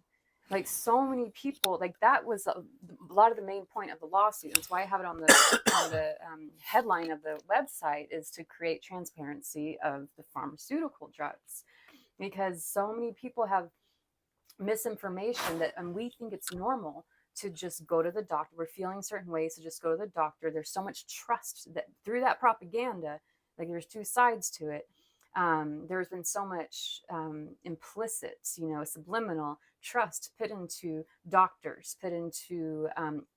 Like so many people, like that was a lot of the main point of the lawsuit. That's why I have it on the headline of the website, is to create transparency of the pharmaceutical drugs, because so many people have misinformation that, and we think it's normal to just go to the doctor. We're feeling certain ways to just go to the doctor. There's so much trust that through that propaganda, like there's two sides to it. There's been so much implicit, subliminal trust put into doctors, put into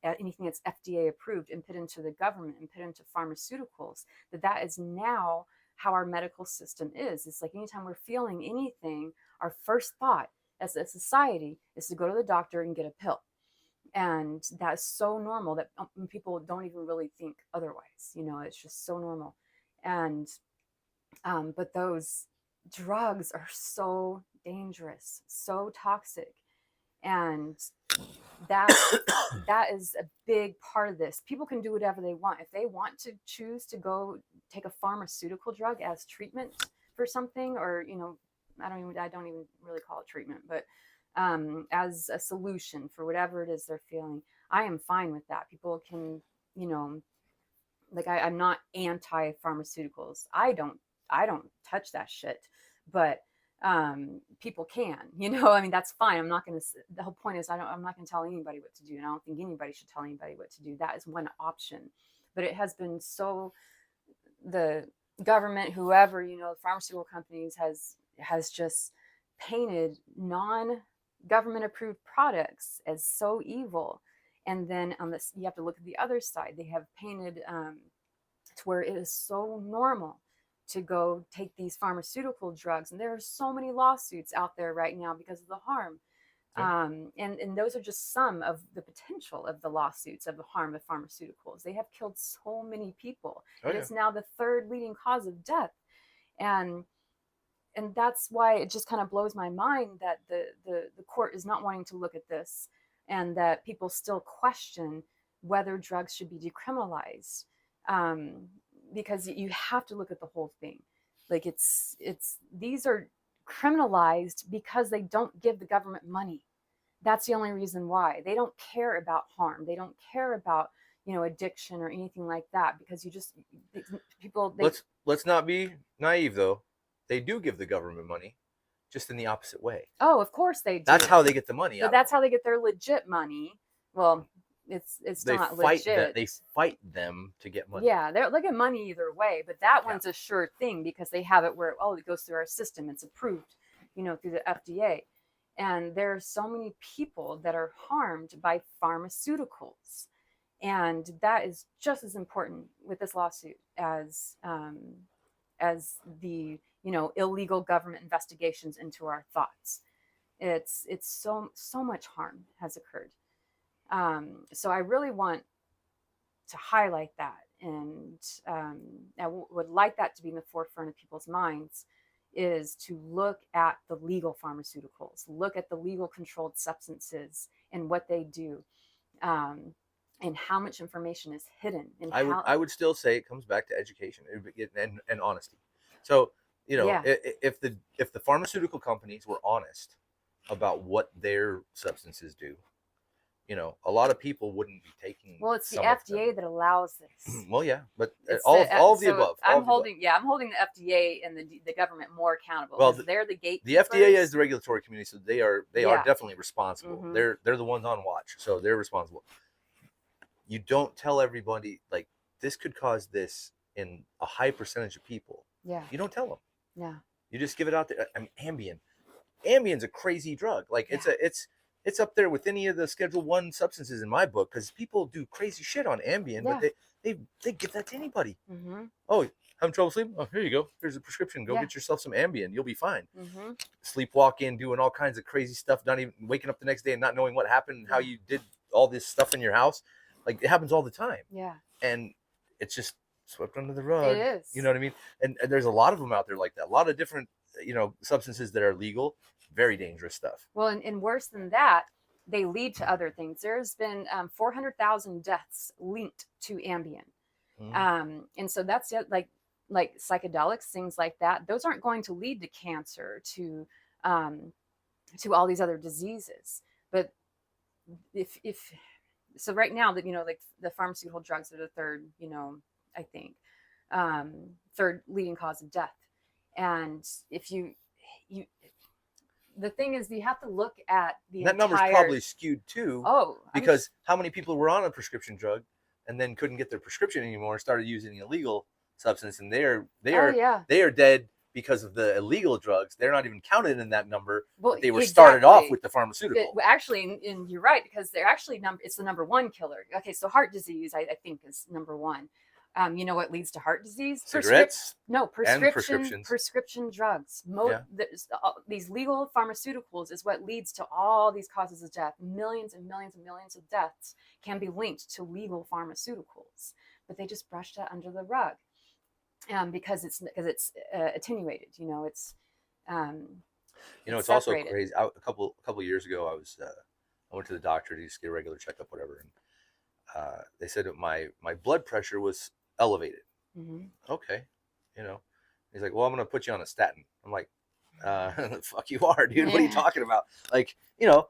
anything that's FDA approved, and put into the government, and put into pharmaceuticals, that is now how our medical system is. It's like anytime we're feeling anything, our first thought as a society is to go to the doctor and get a pill. And that's so normal that people don't even really think otherwise. It's just so normal. And but those drugs are so dangerous, so toxic, and that is a big part of this. People can do whatever they want. If they want to choose to go take a pharmaceutical drug as treatment for something, or I don't even really call it treatment, but as a solution for whatever it is they're feeling, I am fine with that. People can, like I'm not anti-pharmaceuticals. I don't touch that shit, but people can, I mean, that's fine. I'm not going to, the whole point is I'm not going to tell anybody what to do, and I don't think anybody should tell anybody what to do. That is one option, but it has been so, the government, whoever, the pharmaceutical companies has just painted non-government approved products as so evil. And then on this, you have to look at the other side. They have painted to where it is so normal to go take these pharmaceutical drugs. And there are so many lawsuits out there right now because of the harm. Yeah. And those are just some of the potential of the lawsuits of the harm of pharmaceuticals. They have killed so many people. Oh, yeah. It's now the third leading cause of death. And that's why it just kind of blows my mind that the court is not wanting to look at this, and that people still question whether drugs should be decriminalized. Because you have to look at the whole thing. Like these are criminalized because they don't give the government money. That's the only reason why. They don't care about harm. They don't care about, addiction or anything like that, because let's not be naive though. They do give the government money, just in the opposite way. Oh, of course they do. That's how they get the money. But that's how they get their legit money. Well, it's not legit. They fight them to get money. Yeah, they're get money either way, but that one's a sure thing because they have it where it goes through our system. It's approved, through the FDA. And there are so many people that are harmed by pharmaceuticals. And that is just as important with this lawsuit as the illegal government investigations into our thoughts. It's so much harm has occurred. So I really want to highlight that, and I would like that to be in the forefront of people's minds, is to look at the legal pharmaceuticals, look at the legal controlled substances and what they do, and how much information is hidden. And I would still say it comes back to education and honesty. So, if the pharmaceutical companies were honest about what their substances do, a lot of people wouldn't be taking. Well, it's the FDA that allows this. Well, yeah, but all of the above. I'm holding the FDA and the government more accountable. Well, they're the gatekeepers. The FDA is the regulatory community, so they are definitely responsible. Mm-hmm. They're the ones on watch, so they're responsible. You don't tell everybody, like, this could cause this in a high percentage of people. Yeah. You don't tell them. Yeah. You just give it out there. I mean, Ambien. Ambien's a crazy drug. Like, it's up there with any of the Schedule 1 substances in my book, because people do crazy shit on Ambien, but they give that to anybody. Mm-hmm. Oh, having trouble sleeping? Oh, here you go. Here's a prescription. Go get yourself some Ambien. You'll be fine. Mm-hmm. Sleepwalking, doing all kinds of crazy stuff, not even waking up the next day and not knowing what happened and how you did all this stuff in your house. Like, it happens all the time. Yeah. And it's just swept under the rug. It is. You know what I mean? And there's a lot of them out there like that. A lot of different, substances that are legal, very dangerous stuff. Well, and worse than that, they lead to other things. There's been 400,000 deaths linked to Ambien. And so that's it, like psychedelics, things like that. Those aren't going to lead to cancer, to all these other diseases. But if so right now that, like the pharmaceutical drugs are the third, I think, third leading cause of death. And if you the thing is, you have to look at that number's probably skewed too. Because how many people were on a prescription drug and then couldn't get their prescription anymore and started using the illegal substance, and they are dead because of the illegal drugs. They're not even counted in that number. Well, but they were started off with the pharmaceutical. Actually, and you're right, because they're actually it's the number one killer. Okay, so heart disease, I think, is number one. You know what leads to heart disease? Cigarettes? Prescription drugs. These legal pharmaceuticals is what leads to all these causes of death. Millions and millions and millions of deaths can be linked to legal pharmaceuticals, but they just brush that under the rug, because it's attenuated. It's it's also crazy. A couple years ago, I went to the doctor to just get a regular checkup, whatever, and they said that my blood pressure was elevated. Okay. He's like, well, I'm going to put you on a statin. I'm like, the fuck you are, dude. What are you talking about? Like, not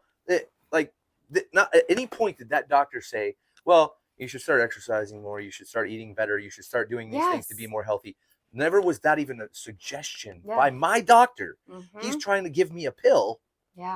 at any point did that doctor say, well, you should start exercising more. You should start eating better. You should start doing these things to be more healthy. Never was that even a suggestion by my doctor. He's trying to give me a pill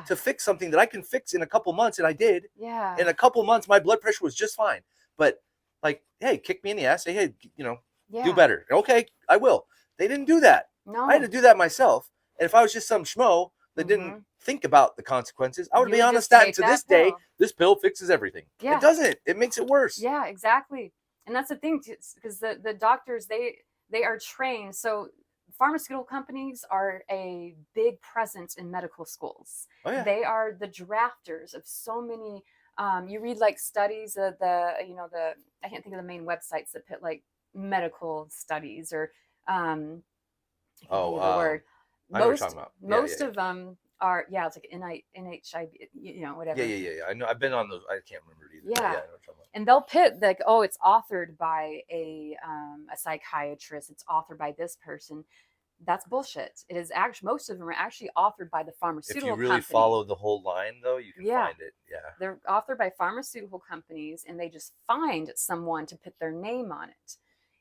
to fix something that I can fix in a couple months. And I did. Yeah. In a couple months, my blood pressure was just fine. But like, hey, kick me in the ass. Say, hey, do better. Okay, I will. They didn't do that. No. I had to do that myself. And if I was just some schmo that didn't think about the consequences, I would be on a statin to this day. This pill fixes everything. Yeah. It doesn't. It makes it worse. Yeah, exactly. And that's the thing, because the doctors, they are trained. So pharmaceutical companies are a big presence in medical schools. Oh, yeah. They are the drafters of so many. You read like studies of I can't think of the main websites that put like medical studies or the word. Most of them are it's like NHIB, whatever. Yeah. I know. I've been on those. I can't remember either. Yeah. I know what you're talking about. And they'll put like, it's authored by a psychiatrist. It's authored by this person. That's bullshit. It is actually, most of them are actually authored by the pharmaceutical company. If you really follow the whole line, though, you can find it. Yeah. They're authored by pharmaceutical companies, and they just find someone to put their name on it.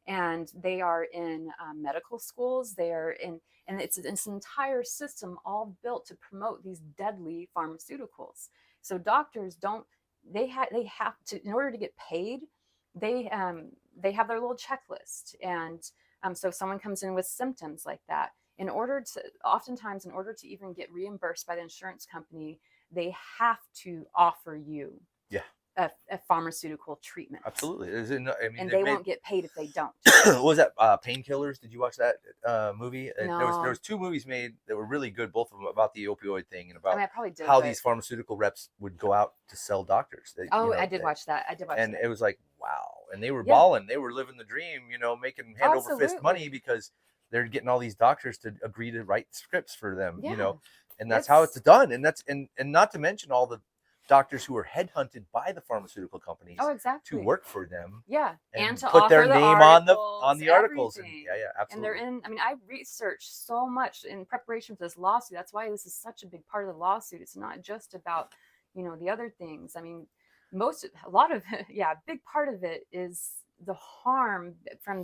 And they are in medical schools. They are in, and it's this entire system all built to promote these deadly pharmaceuticals. So doctors they have to, in order to get paid, they have their little checklist. And so if someone comes in with symptoms like that, oftentimes in order to even get reimbursed by the insurance company, they have to offer you a pharmaceutical treatment. Absolutely. And they won't get paid if they don't. What was that? Painkillers? Did you watch that movie? No. There was two movies made that were really good, both of them about the opioid thing and about I probably did, how these pharmaceutical reps would go out to sell doctors. I did watch that. And it was like, wow. And they were balling. They were living the dream, making hand over fist money because they're getting all these doctors to agree to write scripts for them, and that's how it's done. And that's and not to mention all the doctors who are headhunted by the pharmaceutical companies to work for them. Yeah. And to put their name on the articles. And, absolutely. And they're in, I researched so much in preparation for this lawsuit. That's why this is such a big part of the lawsuit. It's not just about, the other things. I mean, a big part of it is the harm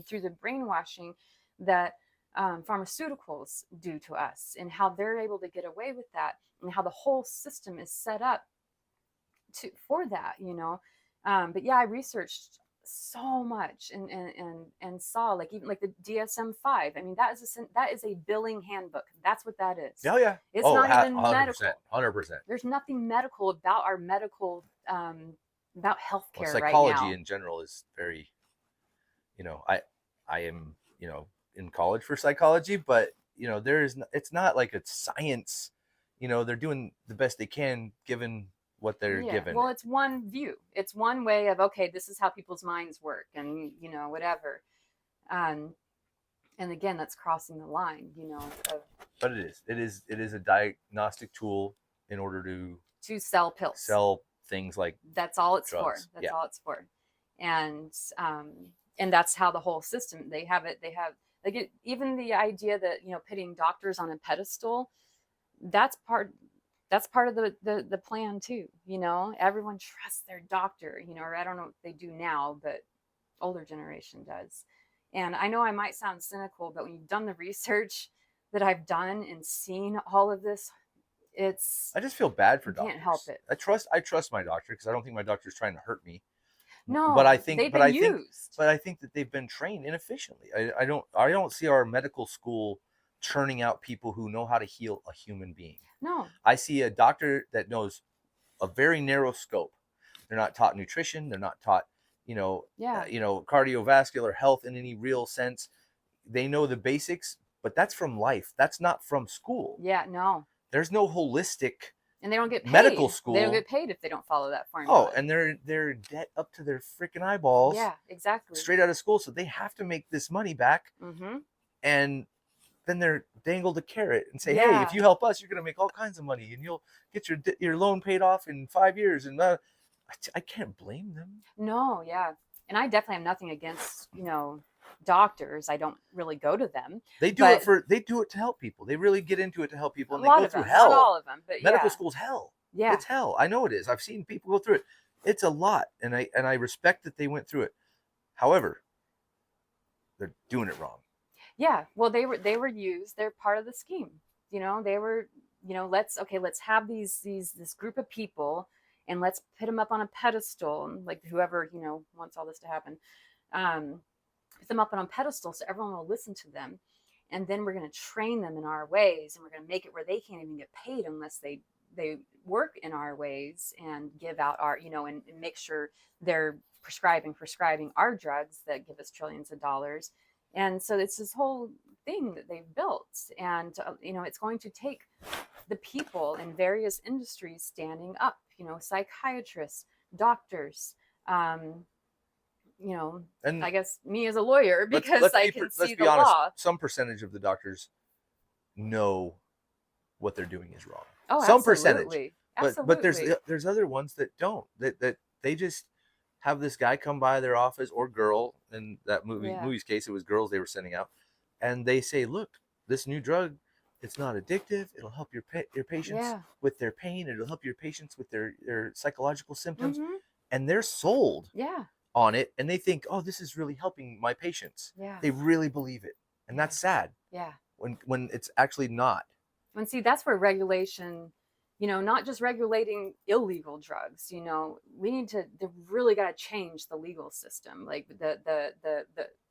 through the brainwashing that pharmaceuticals do to us, and how they're able to get away with that, and how the whole system is set up for that, but I researched so much and saw like even like the DSM-5. I mean, that is a billing handbook. That's what that is. Oh yeah. It's not even 100%, medical. 100%. There's nothing medical about our medical about healthcare right now. Psychology in general is very, I am, in college for psychology, but it's not like it's science. They're doing the best they can given what they're Yeah. given. Well, it's one view. It's one way of, okay, this is how people's minds work, and whatever. Um, and again, that's crossing the line, of But it is a diagnostic tool in order to sell pills. sell things like That's all it's drugs. for. That's all it's for. And that's how the whole system, they have it. They have, like, even the idea that, putting doctors on a pedestal, that's part of the plan too. Everyone trusts their doctor, or I don't know what they do now, but older generation does. And I know I might sound cynical, but when you've done the research that I've done and seen all of this, I just feel bad for doctors. Can't help it. I trust my doctor, because I don't think my doctor's trying to hurt me. No, but I think they've been used. But I think that they've been trained inefficiently. I don't see our medical school churning out people who know how to heal a human being. No. I see a doctor that knows a very narrow scope. They're not taught nutrition. They're not taught, cardiovascular health in any real sense. They know the basics, but that's from life. That's not from school. Yeah, no. There's no holistic. And they don't get paid. Medical school. They don't get paid if they don't follow that formula. Oh, and they're in debt up to their freaking eyeballs. Yeah, exactly. Straight out of school, so they have to make this money back. Mm-hmm. And then they're dangled a carrot and say, "Hey, if you help us, you're going to make all kinds of money, and you'll get your loan paid off in 5 years." And I can't blame them. No, yeah, and I definitely have nothing against doctors. I don't really go to them. They do it to help people. They really get into it to help people, and they go through hell. Not all of them, but medical school's hell. Yeah, it's hell. I know it is. I've seen people go through it. It's a lot, and I respect that they went through it. However, they're doing it wrong. Yeah, well, they were used. They're part of the scheme. They were. Let's have this group of people, and let's put them up on a pedestal, like whoever wants all this to happen. Put them up on a pedestal so everyone will listen to them, and then we're going to train them in our ways, and we're going to make it where they can't even get paid unless they work in our ways and give out our and make sure they're prescribing our drugs that give us trillions of dollars. And so it's this whole thing that they've built, and it's going to take the people in various industries standing up, psychiatrists, doctors, and I guess me as a lawyer, because I can see the law. Some percentage of the doctors know what they're doing is wrong. Oh, some absolutely. percentage. But there's other ones that don't. That they just have this guy come by their office, or girl. In that movie's case, it was girls they were sending out, and they say, "Look, this new drug, it's not addictive. It'll help your patients with their pain. It'll help your patients with their psychological symptoms." Mm-hmm. And they're sold on it, and they think, "Oh, this is really helping my patients." Yeah. They really believe it, and that's sad. Yeah. When it's actually not. And see, that's where regulation, not just regulating illegal drugs, we need to, they really got to change the legal system, like the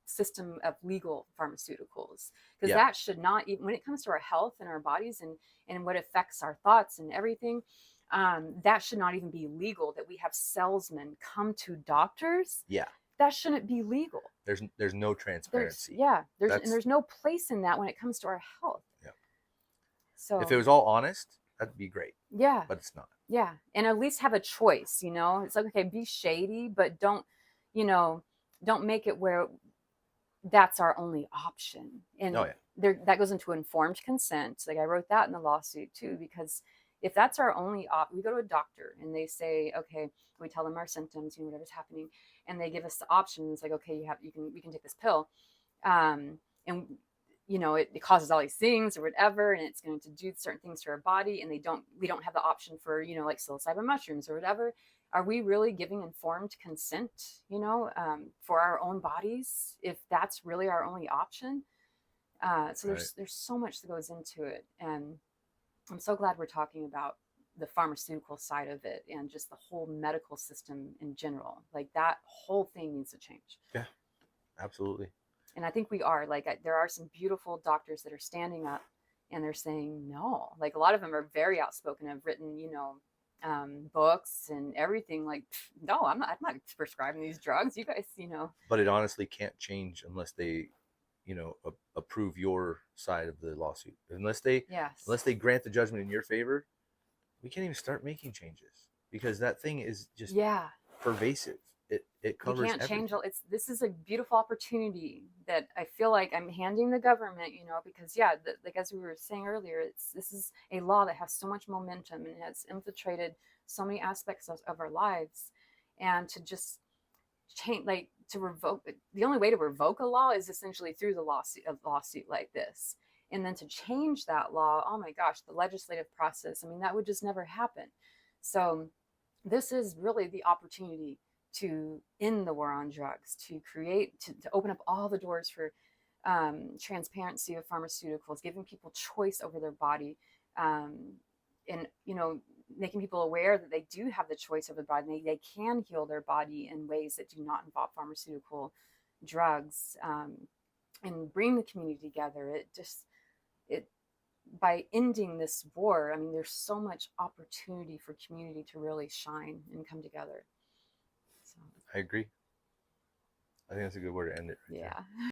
system of legal pharmaceuticals, because that should not even, when it comes to our health and our bodies and what affects our thoughts and everything, that should not even be legal, that we have salesmen come to doctors. Yeah. That shouldn't be legal. There's no transparency. There's no place in that when it comes to our health. Yeah. So if it was all honest, that'd be great. Yeah. But it's not. Yeah. And at least have a choice, It's like, okay, be shady, but don't make it where that's our only option. And that goes into informed consent. Like I wrote that in the lawsuit too, because if that's our only we go to a doctor and they say, okay, we tell them our symptoms, whatever's happening, and they give us the option. It's like, okay, we can take this pill. And it causes all these things or whatever, and it's going to do certain things to our body, and we don't have the option for, like psilocybin mushrooms or whatever. Are we really giving informed consent, for our own bodies, if that's really our only option? So there's so much that goes into it. And I'm so glad we're talking about the pharmaceutical side of it and just the whole medical system in general. Like that whole thing needs to change. Yeah, absolutely. And I think we are, there are some beautiful doctors that are standing up and they're saying no. Like a lot of them are very outspoken, have written, books and everything. Like, no, I'm not prescribing these drugs. You guys, But it honestly can't change unless they, approve your side of the lawsuit. Unless they grant the judgment in your favor, we can't even start making changes because that thing is just Yeah. pervasive. It You covers can't change everything. this is a beautiful opportunity that I feel like I'm handing the government, you know, because yeah, like as we were saying earlier, this is a law that has so much momentum and has infiltrated so many aspects of our lives, and to just change, like to revoke, the only way to revoke a law is essentially through the lawsuit like this, and then to change that law, oh my gosh, the legislative process, I mean, that would just never happen. So this is really the opportunity to end the war on drugs, to create, to open up all the doors for transparency of pharmaceuticals, giving people choice over their body, um, and you know, making people aware that they do have the choice over their body. And they can heal their body in ways that do not involve pharmaceutical drugs, and bring the community together. It just it by ending this war, I mean, there's so much opportunity for community to really shine and come together. So, I agree. I think that's a good word to end it right there. yeah.